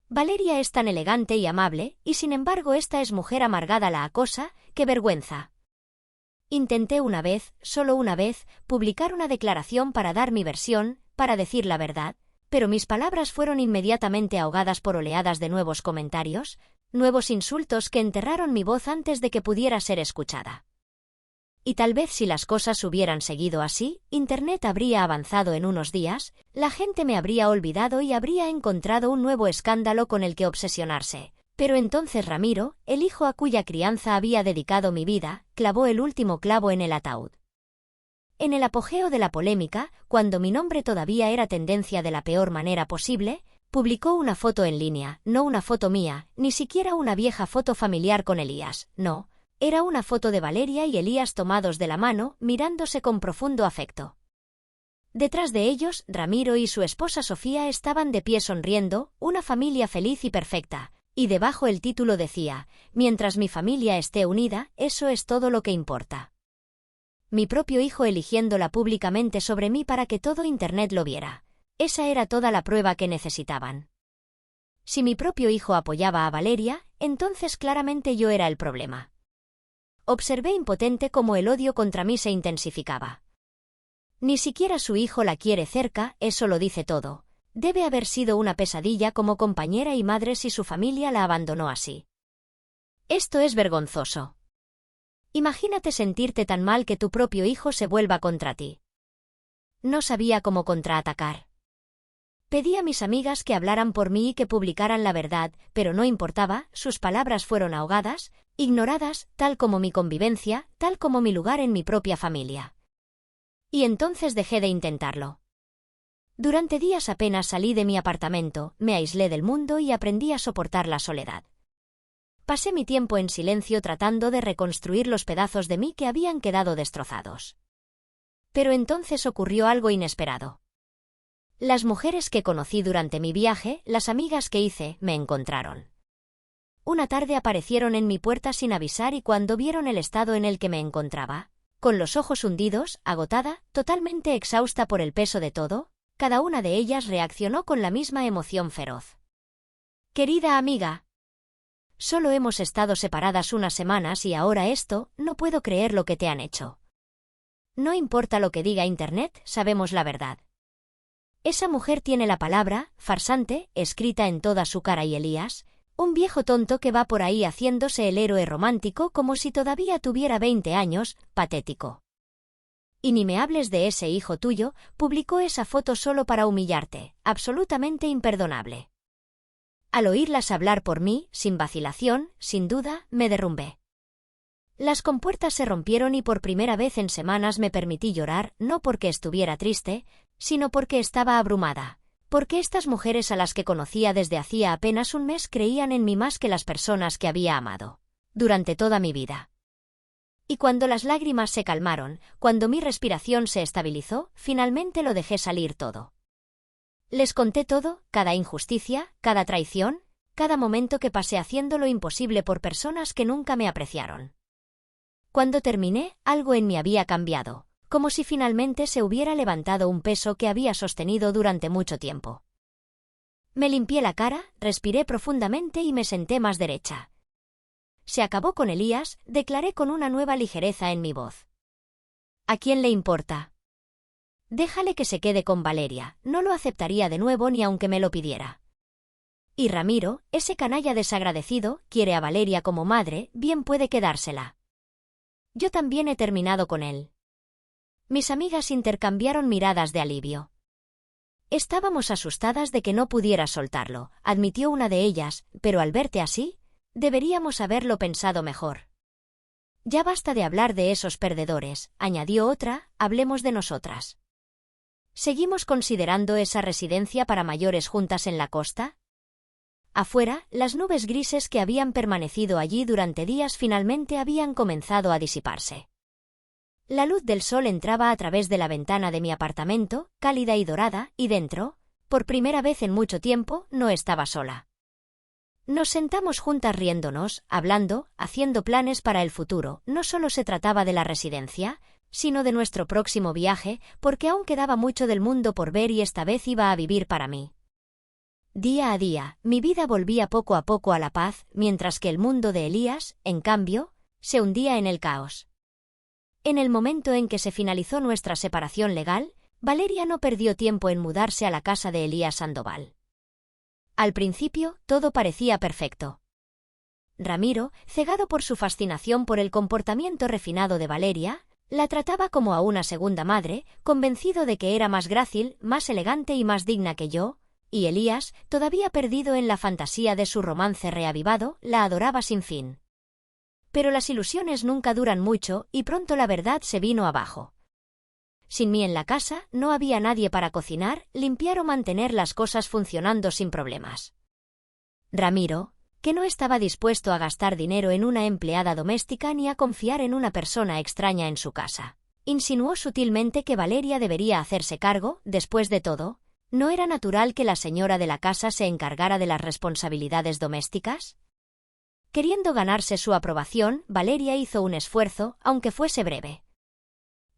Valeria es tan elegante y amable, y sin embargo esta es mujer amargada la acosa, ¡qué vergüenza! Intenté una vez, solo una vez, publicar una declaración para dar mi versión, para decir la verdad, pero mis palabras fueron inmediatamente ahogadas por oleadas de nuevos comentarios, nuevos insultos que enterraron mi voz antes de que pudiera ser escuchada. Y tal vez si las cosas hubieran seguido así, Internet habría avanzado en unos días, la gente me habría olvidado y habría encontrado un nuevo escándalo con el que obsesionarse. Pero entonces Ramiro, el hijo a cuya crianza había dedicado mi vida, clavó el último clavo en el ataúd. En el apogeo de la polémica, cuando mi nombre todavía era tendencia de la peor manera posible, publicó una foto en línea, no una foto mía, ni siquiera una vieja foto familiar con Elías, no, era una foto de Valeria y Elías tomados de la mano, mirándose con profundo afecto. Detrás de ellos, Ramiro y su esposa Sofía estaban de pie sonriendo, una familia feliz y perfecta. Y debajo el título decía: mientras mi familia esté unida, eso es todo lo que importa. Mi propio hijo eligiéndola públicamente sobre mí para que todo Internet lo viera. Esa era toda la prueba que necesitaban. Si mi propio hijo apoyaba a Valeria, entonces claramente yo era el problema. Observé impotente cómo el odio contra mí se intensificaba. Ni siquiera su hijo la quiere cerca, eso lo dice todo. Debe haber sido una pesadilla como compañera y madre si su familia la abandonó así. Esto es vergonzoso. Imagínate sentirte tan mal que tu propio hijo se vuelva contra ti. No sabía cómo contraatacar. Pedí a mis amigas que hablaran por mí y que publicaran la verdad, pero no importaba, sus palabras fueron ahogadas, ignoradas, tal como mi convivencia, tal como mi lugar en mi propia familia. Y entonces dejé de intentarlo. Durante días apenas salí de mi apartamento, me aislé del mundo y aprendí a soportar la soledad. Pasé mi tiempo en silencio tratando de reconstruir los pedazos de mí que habían quedado destrozados. Pero entonces ocurrió algo inesperado. Las mujeres que conocí durante mi viaje, las amigas que hice, me encontraron. Una tarde aparecieron en mi puerta sin avisar y cuando vieron el estado en el que me encontraba, con los ojos hundidos, agotada, totalmente exhausta por el peso de todo, cada una de ellas reaccionó con la misma emoción feroz. Querida amiga, solo hemos estado separadas unas semanas y ahora esto, no puedo creer lo que te han hecho. No importa lo que diga Internet, sabemos la verdad. Esa mujer tiene la palabra, farsante, escrita en toda su cara y Elías, un viejo tonto que va por ahí haciéndose el héroe romántico como si todavía tuviera 20 años, patético. Y ni me hables de ese hijo tuyo, publicó esa foto solo para humillarte, absolutamente imperdonable. Al oírlas hablar por mí, sin vacilación, sin duda, me derrumbé. Las compuertas se rompieron y por primera vez en semanas me permití llorar, no porque estuviera triste, sino porque estaba abrumada, porque estas mujeres a las que conocía desde hacía apenas un mes creían en mí más que las personas que había amado durante toda mi vida. Y cuando las lágrimas se calmaron, cuando mi respiración se estabilizó, finalmente lo dejé salir todo. Les conté todo, cada injusticia, cada traición, cada momento que pasé haciendo lo imposible por personas que nunca me apreciaron. Cuando terminé, algo en mí había cambiado, como si finalmente se hubiera levantado un peso que había sostenido durante mucho tiempo. Me limpié la cara, respiré profundamente y me senté más derecha. Se acabó con Elías, declaré con una nueva ligereza en mi voz. ¿A quién le importa? Déjale que se quede con Valeria, no lo aceptaría de nuevo ni aunque me lo pidiera. Y Ramiro, ese canalla desagradecido, quiere a Valeria como madre, bien puede quedársela. Yo también he terminado con él. Mis amigas intercambiaron miradas de alivio. Estábamos asustadas de que no pudiera soltarlo, admitió una de ellas, pero al verte así, deberíamos haberlo pensado mejor. Ya basta de hablar de esos perdedores, añadió otra, hablemos de nosotras. ¿Seguimos considerando esa residencia para mayores juntas en la costa? Afuera, las nubes grises que habían permanecido allí durante días finalmente habían comenzado a disiparse. La luz del sol entraba a través de la ventana de mi apartamento, cálida y dorada, y dentro, por primera vez en mucho tiempo, no estaba sola. Nos sentamos juntas riéndonos, hablando, haciendo planes para el futuro. No solo se trataba de la residencia, sino de nuestro próximo viaje, porque aún quedaba mucho del mundo por ver y esta vez iba a vivir para mí. Día a día, mi vida volvía poco a poco a la paz, mientras que el mundo de Elías, en cambio, se hundía en el caos. En el momento en que se finalizó nuestra separación legal, Valeria no perdió tiempo en mudarse a la casa de Elías Sandoval. Al principio, todo parecía perfecto. Ramiro, cegado por su fascinación por el comportamiento refinado de Valeria, la trataba como a una segunda madre, convencido de que era más grácil, más elegante y más digna que yo, y Elías, todavía perdido en la fantasía de su romance reavivado, la adoraba sin fin. Pero las ilusiones nunca duran mucho y pronto la verdad se vino abajo. Sin mí en la casa, no había nadie para cocinar, limpiar o mantener las cosas funcionando sin problemas. Ramiro, que no estaba dispuesto a gastar dinero en una empleada doméstica ni a confiar en una persona extraña en su casa, insinuó sutilmente que Valeria debería hacerse cargo, después de todo, ¿No era natural que la señora de la casa se encargara de las responsabilidades domésticas? Queriendo ganarse su aprobación, Valeria hizo un esfuerzo, aunque fuese breve.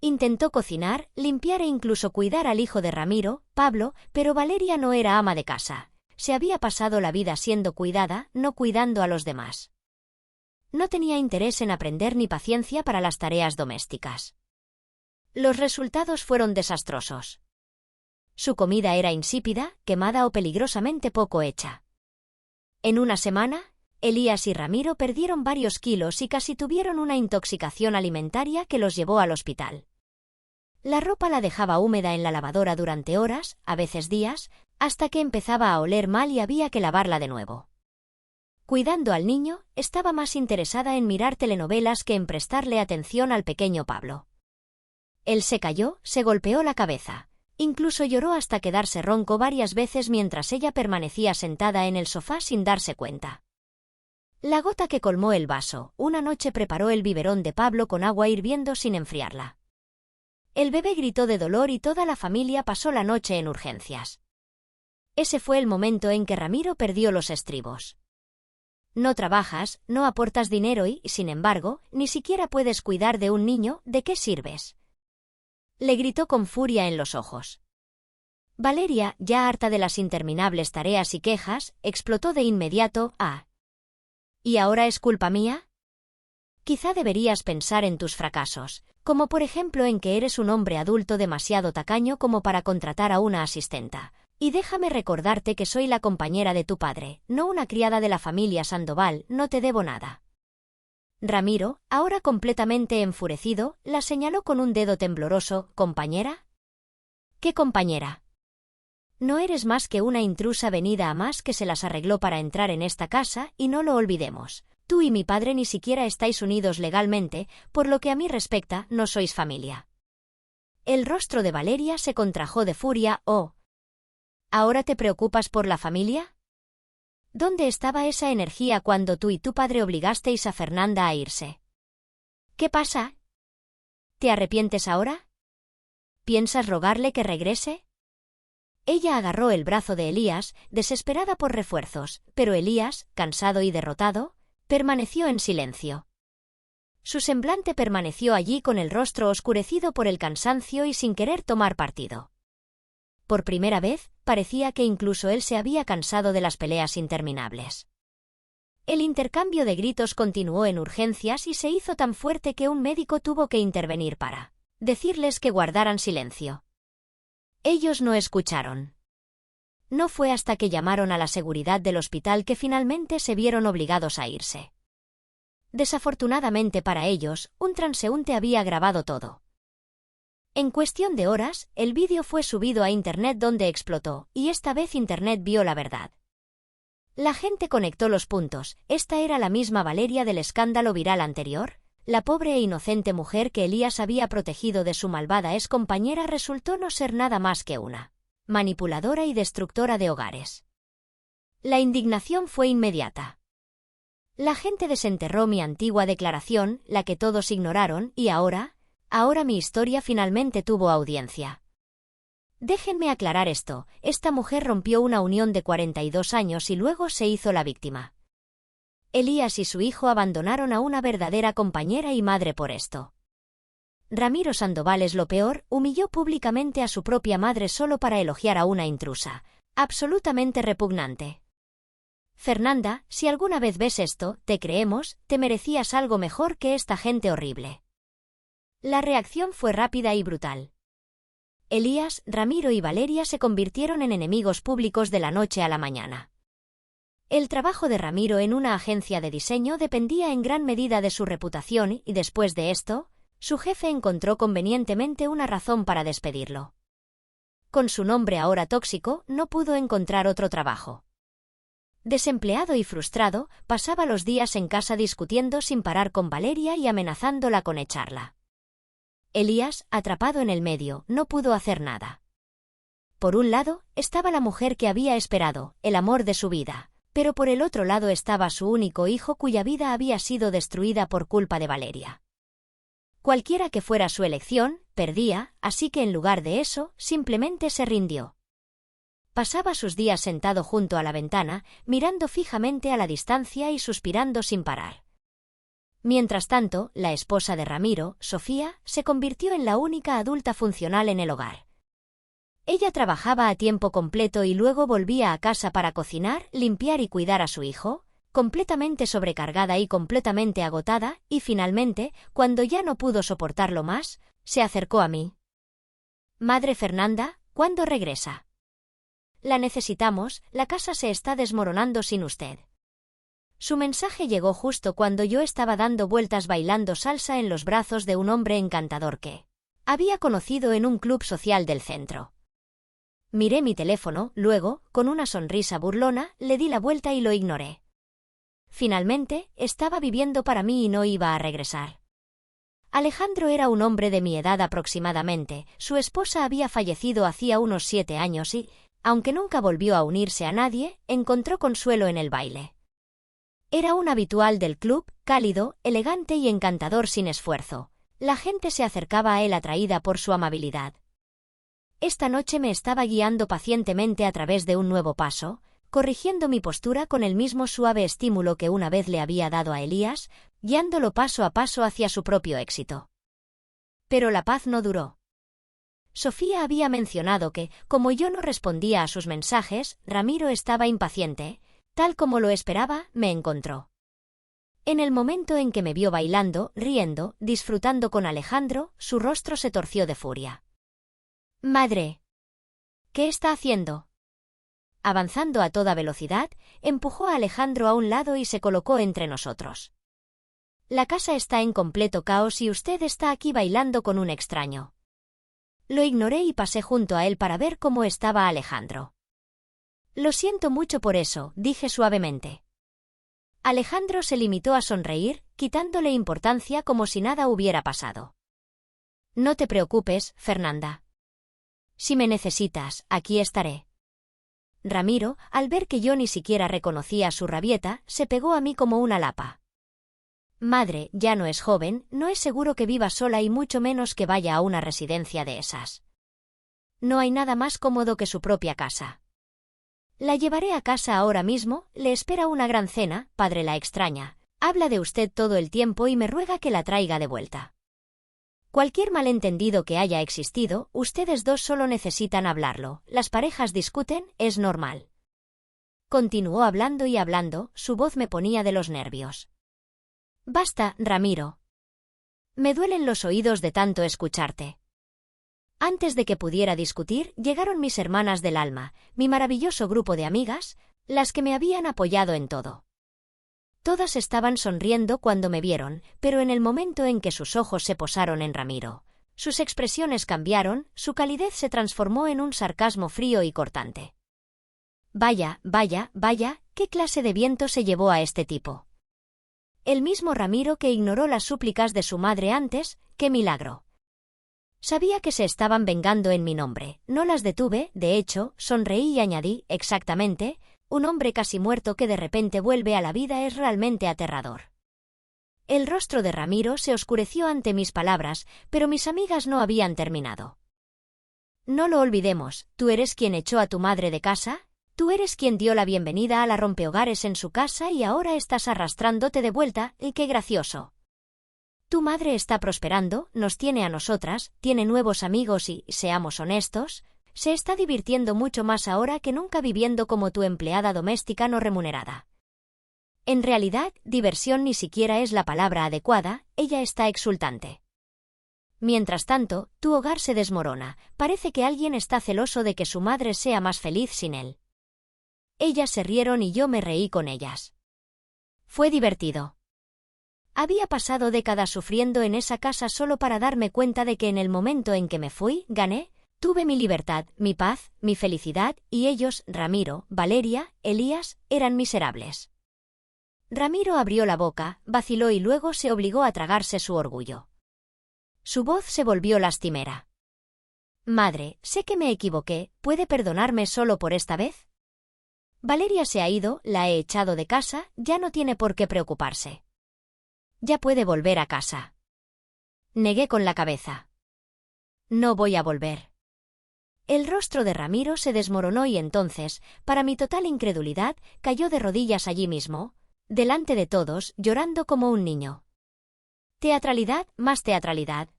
Intentó cocinar, limpiar e incluso cuidar al hijo de Ramiro, Pablo, pero Valeria no era ama de casa. Se había pasado la vida siendo cuidada, no cuidando a los demás. No tenía interés en aprender ni paciencia para las tareas domésticas. Los resultados fueron desastrosos. Su comida era insípida, quemada o peligrosamente poco hecha. En una semana, Elías y Ramiro perdieron varios kilos y casi tuvieron una intoxicación alimentaria que los llevó al hospital. La ropa la dejaba húmeda en la lavadora durante horas, a veces días, hasta que empezaba a oler mal y había que lavarla de nuevo. Cuidando al niño, estaba más interesada en mirar telenovelas que en prestarle atención al pequeño Pablo. Él se cayó, se golpeó la cabeza. Incluso lloró hasta quedarse ronco varias veces mientras ella permanecía sentada en el sofá sin darse cuenta. La gota que colmó el vaso, una noche preparó el biberón de Pablo con agua hirviendo sin enfriarla. El bebé gritó de dolor y toda la familia pasó la noche en urgencias. Ese fue el momento en que Ramiro perdió los estribos. No trabajas, no aportas dinero y, sin embargo, ni siquiera puedes cuidar de un niño, ¿de qué sirves?, le gritó con furia en los ojos. Valeria, ya harta de las interminables tareas y quejas, explotó de inmediato. ¿Y ahora es culpa mía? Quizá deberías pensar en tus fracasos, como por ejemplo en que eres un hombre adulto demasiado tacaño como para contratar a una asistenta. Y déjame recordarte que soy la compañera de tu padre, no una criada de la familia Sandoval, no te debo nada. Ramiro, ahora completamente enfurecido, la señaló con un dedo tembloroso. ¿Compañera? ¿Qué compañera? No eres más que una intrusa venida a más que se las arregló para entrar en esta casa, y no lo olvidemos. Tú y mi padre ni siquiera estáis unidos legalmente, por lo que a mí respecta, no sois familia. El rostro de Valeria se contrajo de furia. ¿Ahora te preocupas por la familia? ¿Dónde estaba esa energía cuando tú y tu padre obligasteis a Fernanda a irse? ¿Qué pasa? ¿Te arrepientes ahora? ¿Piensas rogarle que regrese? Ella agarró el brazo de Elías, desesperada por refuerzos, pero Elías, cansado y derrotado, permaneció en silencio. Su semblante permaneció allí con el rostro oscurecido por el cansancio y sin querer tomar partido. Por primera vez, parecía que incluso él se había cansado de las peleas interminables. El intercambio de gritos continuó en urgencias y se hizo tan fuerte que un médico tuvo que intervenir para decirles que guardaran silencio. Ellos no escucharon. No fue hasta que llamaron a la seguridad del hospital que finalmente se vieron obligados a irse. Desafortunadamente para ellos, un transeúnte había grabado todo. En cuestión de horas, el vídeo fue subido a Internet donde explotó, y esta vez Internet vio la verdad. La gente conectó los puntos. ¿Esta era la misma Valeria del escándalo viral anterior? La pobre e inocente mujer que Elías había protegido de su malvada excompañera resultó no ser nada más que una manipuladora y destructora de hogares. La indignación fue inmediata. La gente desenterró mi antigua declaración, la que todos ignoraron, y ahora mi historia finalmente tuvo audiencia. Déjenme aclarar esto, esta mujer rompió una unión de 42 años y luego se hizo la víctima. Elías y su hijo abandonaron a una verdadera compañera y madre por esto. Ramiro Sandoval es lo peor, humilló públicamente a su propia madre solo para elogiar a una intrusa. Absolutamente repugnante. Fernanda, si alguna vez ves esto, te creemos, te merecías algo mejor que esta gente horrible. La reacción fue rápida y brutal. Elías, Ramiro y Valeria se convirtieron en enemigos públicos de la noche a la mañana. El trabajo de Ramiro en una agencia de diseño dependía en gran medida de su reputación y después de esto, su jefe encontró convenientemente una razón para despedirlo. Con su nombre ahora tóxico, no pudo encontrar otro trabajo. Desempleado y frustrado, pasaba los días en casa discutiendo sin parar con Valeria y amenazándola con echarla. Elías, atrapado en el medio, no pudo hacer nada. Por un lado, estaba la mujer que había esperado, el amor de su vida, pero por el otro lado estaba su único hijo cuya vida había sido destruida por culpa de Valeria. Cualquiera que fuera su elección, perdía, así que en lugar de eso, simplemente se rindió. Pasaba sus días sentado junto a la ventana, mirando fijamente a la distancia y suspirando sin parar. Mientras tanto, la esposa de Ramiro, Sofía, se convirtió en la única adulta funcional en el hogar. Ella trabajaba a tiempo completo y luego volvía a casa para cocinar, limpiar y cuidar a su hijo, completamente sobrecargada y completamente agotada, y finalmente, cuando ya no pudo soportarlo más, se acercó a mí. «Madre Fernanda, ¿cuándo regresa? La necesitamos, la casa se está desmoronando sin usted». Su mensaje llegó justo cuando yo estaba dando vueltas bailando salsa en los brazos de un hombre encantador que había conocido en un club social del centro. Miré mi teléfono, luego, con una sonrisa burlona, le di la vuelta y lo ignoré. Finalmente, estaba viviendo para mí y no iba a regresar. Alejandro era un hombre de mi edad aproximadamente, su esposa había fallecido hacía unos 7 años y, aunque nunca volvió a unirse a nadie, encontró consuelo en el baile. Era un habitual del club, cálido, elegante y encantador sin esfuerzo. La gente se acercaba a él atraída por su amabilidad. Esta noche me estaba guiando pacientemente a través de un nuevo paso, corrigiendo mi postura con el mismo suave estímulo que una vez le había dado a Elías, guiándolo paso a paso hacia su propio éxito. Pero la paz no duró. Sofía había mencionado que, como yo no respondía a sus mensajes, Ramiro estaba impaciente. Tal como lo esperaba, me encontró. En el momento en que me vio bailando, riendo, disfrutando con Alejandro, su rostro se torció de furia. «Madre, ¿qué está haciendo?». Avanzando a toda velocidad, empujó a Alejandro a un lado y se colocó entre nosotros. «La casa está en completo caos y usted está aquí bailando con un extraño». Lo ignoré y pasé junto a él para ver cómo estaba Alejandro. «Lo siento mucho por eso», dije suavemente. Alejandro se limitó a sonreír, quitándole importancia como si nada hubiera pasado. «No te preocupes, Fernanda. Si me necesitas, aquí estaré». Ramiro, al ver que yo ni siquiera reconocía su rabieta, se pegó a mí como una lapa. «Madre, ya no es joven, no es seguro que viva sola y mucho menos que vaya a una residencia de esas. No hay nada más cómodo que su propia casa. La llevaré a casa ahora mismo, le espera una gran cena, padre la extraña. Habla de usted todo el tiempo y me ruega que la traiga de vuelta. Cualquier malentendido que haya existido, ustedes dos solo necesitan hablarlo, las parejas discuten, es normal». Continuó hablando y hablando, su voz me ponía de los nervios. «Basta, Ramiro. Me duelen los oídos de tanto escucharte». Antes de que pudiera discutir, llegaron mis hermanas del alma, mi maravilloso grupo de amigas, las que me habían apoyado en todo. Todas estaban sonriendo cuando me vieron, pero en el momento en que sus ojos se posaron en Ramiro, sus expresiones cambiaron, su calidez se transformó en un sarcasmo frío y cortante. «Vaya, vaya, vaya, ¿qué clase de viento se llevó a este tipo?». El mismo Ramiro que ignoró las súplicas de su madre antes, ¡qué milagro! Sabía que se estaban vengando en mi nombre, no las detuve, de hecho, sonreí y añadí, exactamente, un hombre casi muerto que de repente vuelve a la vida es realmente aterrador. El rostro de Ramiro se oscureció ante mis palabras, pero mis amigas no habían terminado. «No lo olvidemos, tú eres quien echó a tu madre de casa, tú eres quien dio la bienvenida a la rompehogares en su casa y ahora estás arrastrándote de vuelta, y qué gracioso. Tu madre está prosperando, nos tiene a nosotras, tiene nuevos amigos y, seamos honestos, se está divirtiendo mucho más ahora que nunca viviendo como tu empleada doméstica no remunerada. En realidad, diversión ni siquiera es la palabra adecuada, ella está exultante. Mientras tanto, tu hogar se desmorona, parece que alguien está celoso de que su madre sea más feliz sin él». Ellas se rieron y yo me reí con ellas. Fue divertido. Había pasado décadas sufriendo en esa casa solo para darme cuenta de que en el momento en que me fui, gané, tuve mi libertad, mi paz, mi felicidad, y ellos, Ramiro, Valeria, Elías, eran miserables. Ramiro abrió la boca, vaciló y luego se obligó a tragarse su orgullo. Su voz se volvió lastimera. «Madre, sé que me equivoqué, ¿puede perdonarme solo por esta vez? Valeria se ha ido, la he echado de casa, ya no tiene por qué preocuparse. Ya puede volver a casa». Negué con la cabeza. «No voy a volver. El rostro de Ramiro se desmoronó y entonces, para mi total incredulidad, cayó de rodillas allí mismo, delante de todos, llorando como un niño. Teatralidad, más teatralidad.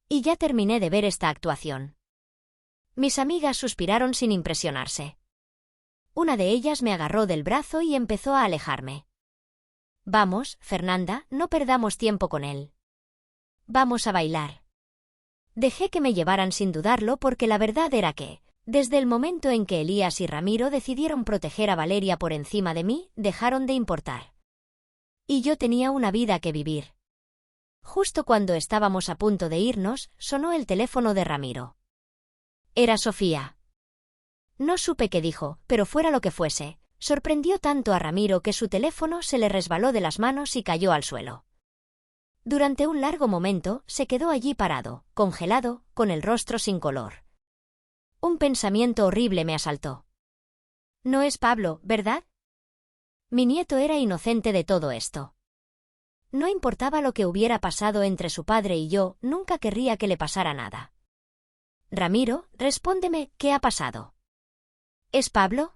Y ya terminé de ver esta actuación. Mis amigas suspiraron sin impresionarse. Una de ellas me agarró del brazo y empezó a alejarme. Vamos, Fernanda, no perdamos tiempo con él. Vamos a bailar. Dejé que me llevaran sin dudarlo porque la verdad era que, desde el momento en que Elías y Ramiro decidieron proteger a Valeria por encima de mí, dejaron de importar. Y yo tenía una vida que vivir. Justo cuando estábamos a punto de irnos, sonó el teléfono de Ramiro. Era Sofía. No supe qué dijo, pero fuera lo que fuese, sorprendió tanto a Ramiro que su teléfono se le resbaló de las manos y cayó al suelo. Durante un largo momento, se quedó allí parado, congelado, con el rostro sin color. Un pensamiento horrible me asaltó. No es Pablo, ¿verdad? Mi nieto era inocente de todo esto. No importaba lo que hubiera pasado entre su padre y yo, nunca querría que le pasara nada. Ramiro, respóndeme, ¿qué ha pasado? ¿Es Pablo?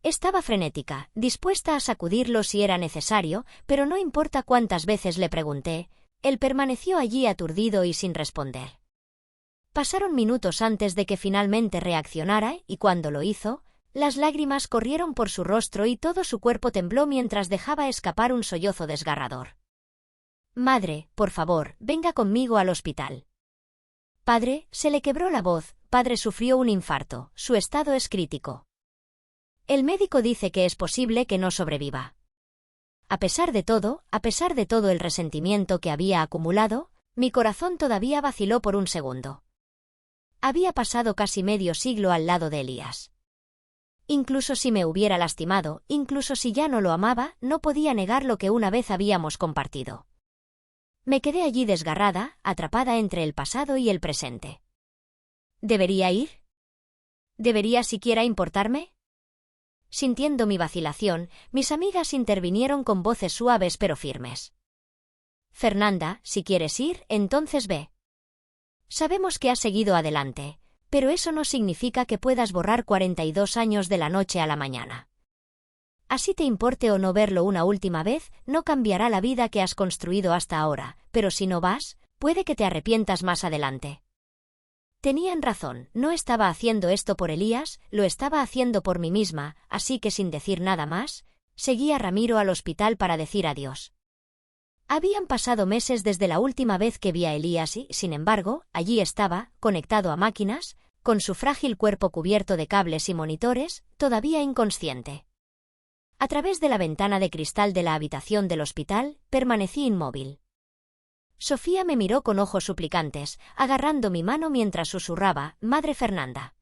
Estaba frenética, dispuesta a sacudirlo si era necesario, pero no importa cuántas veces le pregunté, él permaneció allí aturdido y sin responder. Pasaron minutos antes de que finalmente reaccionara y cuando lo hizo, las lágrimas corrieron por su rostro y todo su cuerpo tembló mientras dejaba escapar un sollozo desgarrador. Madre, por favor, venga conmigo al hospital. Padre, se le quebró la voz, padre sufrió un infarto, su estado es crítico. El médico dice que es posible que no sobreviva. A pesar de todo el resentimiento que había acumulado, mi corazón todavía vaciló por un segundo. Había pasado casi medio siglo al lado de Elías. Incluso si me hubiera lastimado, incluso si ya no lo amaba, no podía negar lo que una vez habíamos compartido. Me quedé allí desgarrada, atrapada entre el pasado y el presente. ¿Debería ir? ¿Debería siquiera importarme? Sintiendo mi vacilación, mis amigas intervinieron con voces suaves pero firmes. Fernanda, si quieres ir, entonces ve. Sabemos que has seguido adelante, pero eso no significa que puedas borrar 42 años de la noche a la mañana. Así te importe o no verlo una última vez, no cambiará la vida que has construido hasta ahora, pero si no vas, puede que te arrepientas más adelante. Tenían razón, no estaba haciendo esto por Elías, lo estaba haciendo por mí misma, así que sin decir nada más, seguí a Ramiro al hospital para decir adiós. Habían pasado meses desde la última vez que vi a Elías y, sin embargo, allí estaba, conectado a máquinas, con su frágil cuerpo cubierto de cables y monitores, todavía inconsciente. A través de la ventana de cristal de la habitación del hospital, permanecí inmóvil. Sofía me miró con ojos suplicantes, agarrando mi mano mientras susurraba, «Madre Fernanda».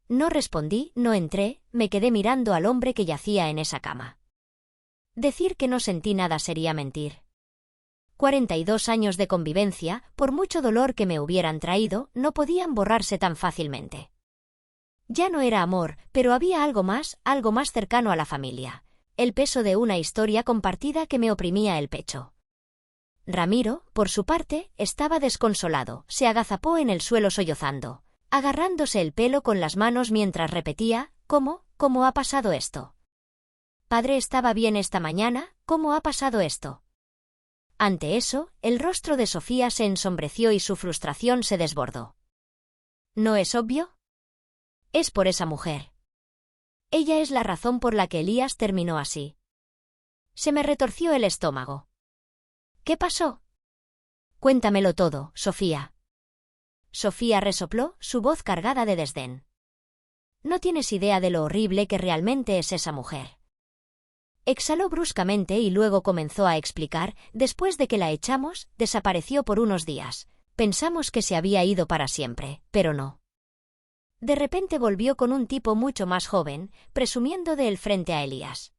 No respondí, no entré, me quedé mirando al hombre que yacía en esa cama. Decir que no sentí nada sería mentir. 42 años de convivencia, por mucho dolor que me hubieran traído, no podían borrarse tan fácilmente. Ya no era amor, pero había algo más cercano a la familia. El peso de una historia compartida que me oprimía el pecho. Ramiro, por su parte, estaba desconsolado, se agazapó en el suelo sollozando, agarrándose el pelo con las manos mientras repetía, ¿Cómo ha pasado esto? Padre estaba bien esta mañana, ¿cómo ha pasado esto? Ante eso, el rostro de Sofía se ensombreció y su frustración se desbordó. ¿No es obvio? Es por esa mujer. Ella es la razón por la que Elías terminó así. Se me retorció el estómago. ¿Qué pasó? Cuéntamelo todo, Sofía. Sofía resopló, su voz cargada de desdén. No tienes idea de lo horrible que realmente es esa mujer. Exhaló bruscamente y luego comenzó a explicar, después de que la echamos, desapareció por unos días. Pensamos que se había ido para siempre, pero no. De repente volvió con un tipo mucho más joven, presumiendo de él frente a Elías.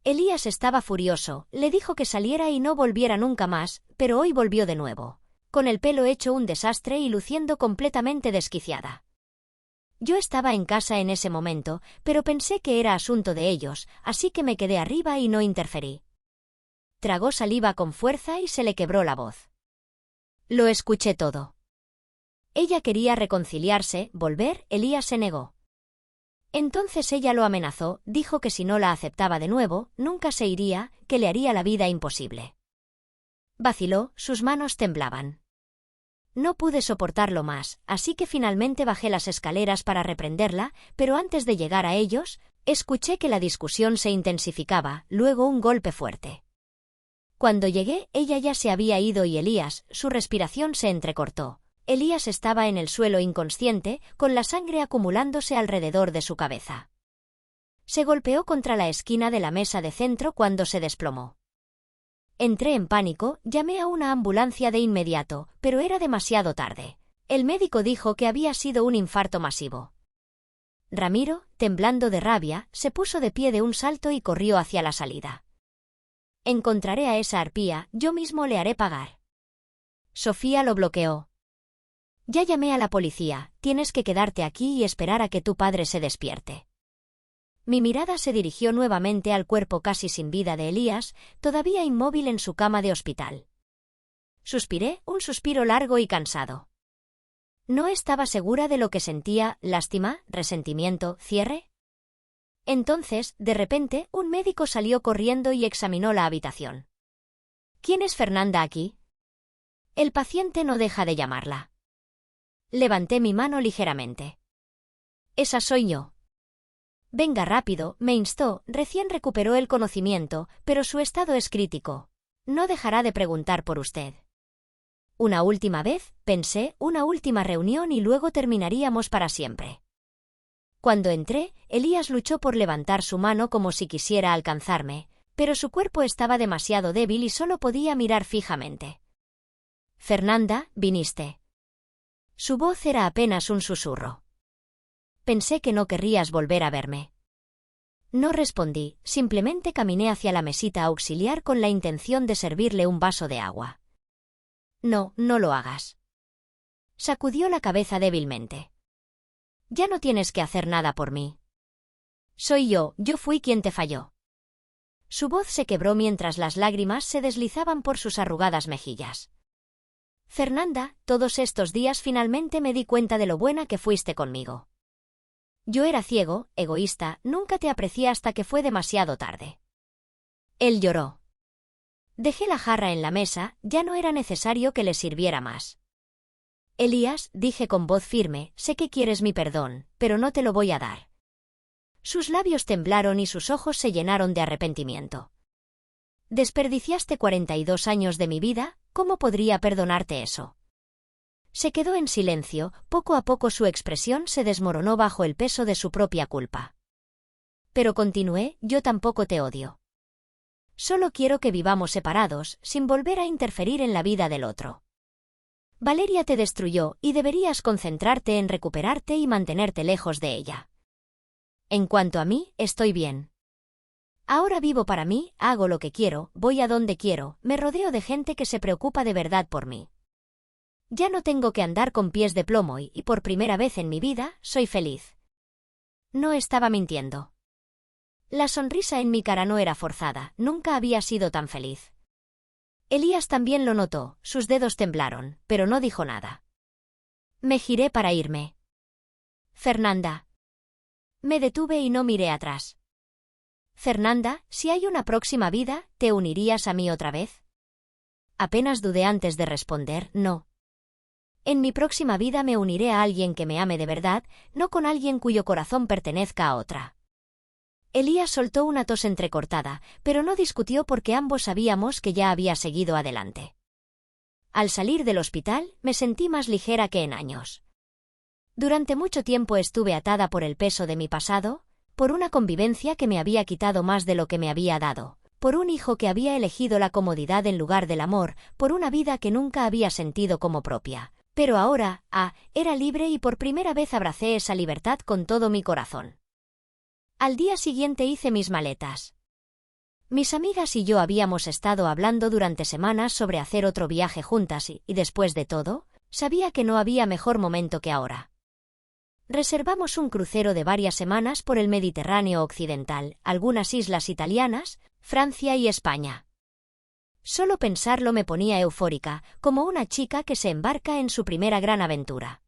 Elías estaba furioso, le dijo que saliera y no volviera nunca más, pero hoy volvió de nuevo, con el pelo hecho un desastre y luciendo completamente desquiciada. Yo estaba en casa en ese momento, pero pensé que era asunto de ellos, así que me quedé arriba y no interferí. Tragó saliva con fuerza y se le quebró la voz. Lo escuché todo. Ella quería reconciliarse, volver, Elías se negó. Entonces ella lo amenazó, dijo que si no la aceptaba de nuevo, nunca se iría, que le haría la vida imposible. Vaciló, sus manos temblaban. No pude soportarlo más, así que finalmente bajé las escaleras para reprenderla, pero antes de llegar a ellos, escuché que la discusión se intensificaba, luego un golpe fuerte. Cuando llegué, ella ya se había ido y Elías, su respiración se entrecortó. Elías estaba en el suelo inconsciente, con la sangre acumulándose alrededor de su cabeza. Se golpeó contra la esquina de la mesa de centro cuando se desplomó. Entré en pánico, llamé a una ambulancia de inmediato, pero era demasiado tarde. El médico dijo que había sido un infarto masivo. Ramiro, temblando de rabia, se puso de pie de un salto y corrió hacia la salida. Encontraré a esa arpía, yo mismo le haré pagar. Sofía lo bloqueó. Ya llamé a la policía, tienes que quedarte aquí y esperar a que tu padre se despierte. Mi mirada se dirigió nuevamente al cuerpo casi sin vida de Elías, todavía inmóvil en su cama de hospital. Suspiré, un suspiro largo y cansado. No estaba segura de lo que sentía, lástima, resentimiento, cierre. Entonces, de repente, un médico salió corriendo y examinó la habitación. ¿Quién es Fernanda aquí? El paciente no deja de llamarla. Levanté mi mano ligeramente. Esa soy yo. Venga rápido, me instó, recién recuperó el conocimiento, pero su estado es crítico. No dejará de preguntar por usted. Una última vez, pensé, una última reunión y luego terminaríamos para siempre. Cuando entré, Elías luchó por levantar su mano como si quisiera alcanzarme, pero su cuerpo estaba demasiado débil y solo podía mirar fijamente. Fernanda, viniste. Su voz era apenas un susurro. Pensé que no querrías volver a verme. No respondí, simplemente caminé hacia la mesita auxiliar con la intención de servirle un vaso de agua. No, no lo hagas. Sacudió la cabeza débilmente. Ya no tienes que hacer nada por mí. Soy yo fui quien te falló. Su voz se quebró mientras las lágrimas se deslizaban por sus arrugadas mejillas. Fernanda, todos estos días finalmente me di cuenta de lo buena que fuiste conmigo. Yo era ciego, egoísta, nunca te aprecié hasta que fue demasiado tarde. Él lloró. Dejé la jarra en la mesa, ya no era necesario que le sirviera más. Elías, dije con voz firme, sé que quieres mi perdón, pero no te lo voy a dar. Sus labios temblaron y sus ojos se llenaron de arrepentimiento. Desperdiciaste 42 años de mi vida, ¿cómo podría perdonarte eso? Se quedó en silencio, poco a poco su expresión se desmoronó bajo el peso de su propia culpa. Pero continué, yo tampoco te odio. Solo quiero que vivamos separados, sin volver a interferir en la vida del otro. Valeria te destruyó y deberías concentrarte en recuperarte y mantenerte lejos de ella. En cuanto a mí, estoy bien. Ahora vivo para mí, hago lo que quiero, voy a donde quiero, me rodeo de gente que se preocupa de verdad por mí. Ya no tengo que andar con pies de plomo y por primera vez en mi vida, soy feliz. No estaba mintiendo. La sonrisa en mi cara no era forzada, nunca había sido tan feliz. Elías también lo notó, sus dedos temblaron, pero no dijo nada. Me giré para irme. Fernanda. Me detuve y no miré atrás. Fernanda, si hay una próxima vida, ¿te unirías a mí otra vez? Apenas dudé antes de responder, no. En mi próxima vida me uniré a alguien que me ame de verdad, no con alguien cuyo corazón pertenezca a otra. Elías soltó una tos entrecortada, pero no discutió porque ambos sabíamos que ya había seguido adelante. Al salir del hospital, me sentí más ligera que en años. Durante mucho tiempo estuve atada por el peso de mi pasado, por una convivencia que me había quitado más de lo que me había dado, por un hijo que había elegido la comodidad en lugar del amor, por una vida que nunca había sentido como propia. Pero ahora, era libre y por primera vez abracé esa libertad con todo mi corazón. Al día siguiente hice mis maletas. Mis amigas y yo habíamos estado hablando durante semanas sobre hacer otro viaje juntas y después de todo, sabía que no había mejor momento que ahora. Reservamos un crucero de varias semanas por el Mediterráneo occidental, algunas islas italianas, Francia y España. Solo pensarlo me ponía eufórica, como una chica que se embarca en su primera gran aventura.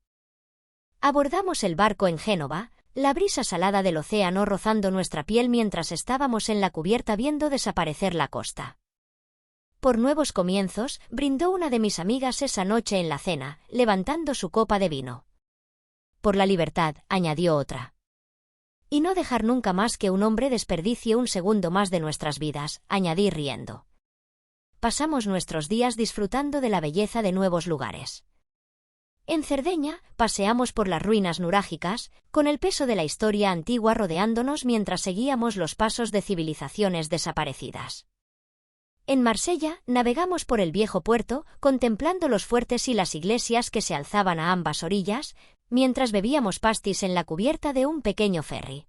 Abordamos el barco en Génova, la brisa salada del océano rozando nuestra piel mientras estábamos en la cubierta viendo desaparecer la costa. Por nuevos comienzos, brindó una de mis amigas esa noche en la cena, levantando su copa de vino. Por la libertad, añadió otra. Y no dejar nunca más que un hombre desperdicie un segundo más de nuestras vidas, añadí riendo. Pasamos nuestros días disfrutando de la belleza de nuevos lugares. En Cerdeña, paseamos por las ruinas nurágicas, con el peso de la historia antigua rodeándonos mientras seguíamos los pasos de civilizaciones desaparecidas. En Marsella, navegamos por el viejo puerto, contemplando los fuertes y las iglesias que se alzaban a ambas orillas, mientras bebíamos pastis en la cubierta de un pequeño ferry.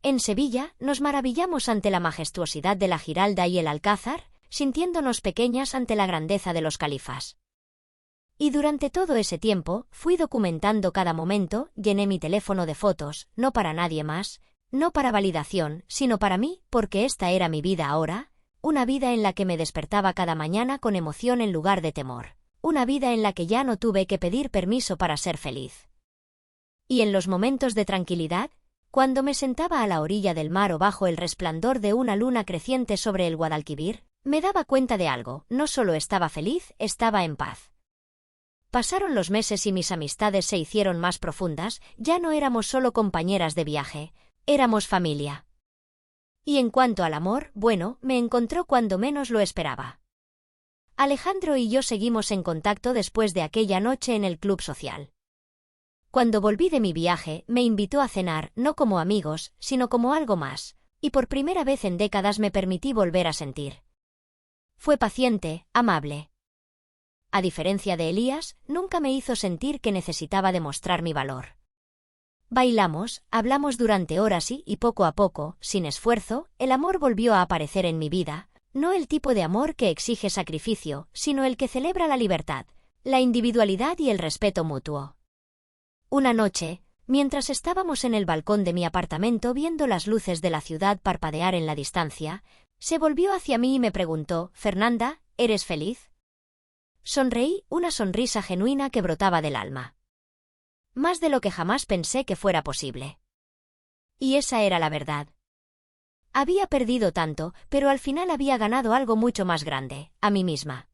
En Sevilla, nos maravillamos ante la majestuosidad de la Giralda y el Alcázar, sintiéndonos pequeñas ante la grandeza de los califas. Y durante todo ese tiempo, fui documentando cada momento, llené mi teléfono de fotos, no para nadie más, no para validación, sino para mí, porque esta era mi vida ahora, una vida en la que me despertaba cada mañana con emoción en lugar de temor, una vida en la que ya no tuve que pedir permiso para ser feliz. Y en los momentos de tranquilidad, cuando me sentaba a la orilla del mar o bajo el resplandor de una luna creciente sobre el Guadalquivir, me daba cuenta de algo, no solo estaba feliz, estaba en paz. Pasaron los meses y mis amistades se hicieron más profundas, ya no éramos solo compañeras de viaje, éramos familia. Y en cuanto al amor, bueno, me encontró cuando menos lo esperaba. Alejandro y yo seguimos en contacto después de aquella noche en el club social. Cuando volví de mi viaje, me invitó a cenar, no como amigos, sino como algo más, y por primera vez en décadas me permití volver a sentir. Fue paciente, amable. A diferencia de Elías, nunca me hizo sentir que necesitaba demostrar mi valor. Bailamos, hablamos durante horas y poco a poco, sin esfuerzo, el amor volvió a aparecer en mi vida, no el tipo de amor que exige sacrificio, sino el que celebra la libertad, la individualidad y el respeto mutuo. Una noche, mientras estábamos en el balcón de mi apartamento viendo las luces de la ciudad parpadear en la distancia, se volvió hacia mí y me preguntó, «Fernanda, ¿eres feliz?» Sonreí, una sonrisa genuina que brotaba del alma. Más de lo que jamás pensé que fuera posible. Y esa era la verdad. Había perdido tanto, pero al final había ganado algo mucho más grande, a mí misma.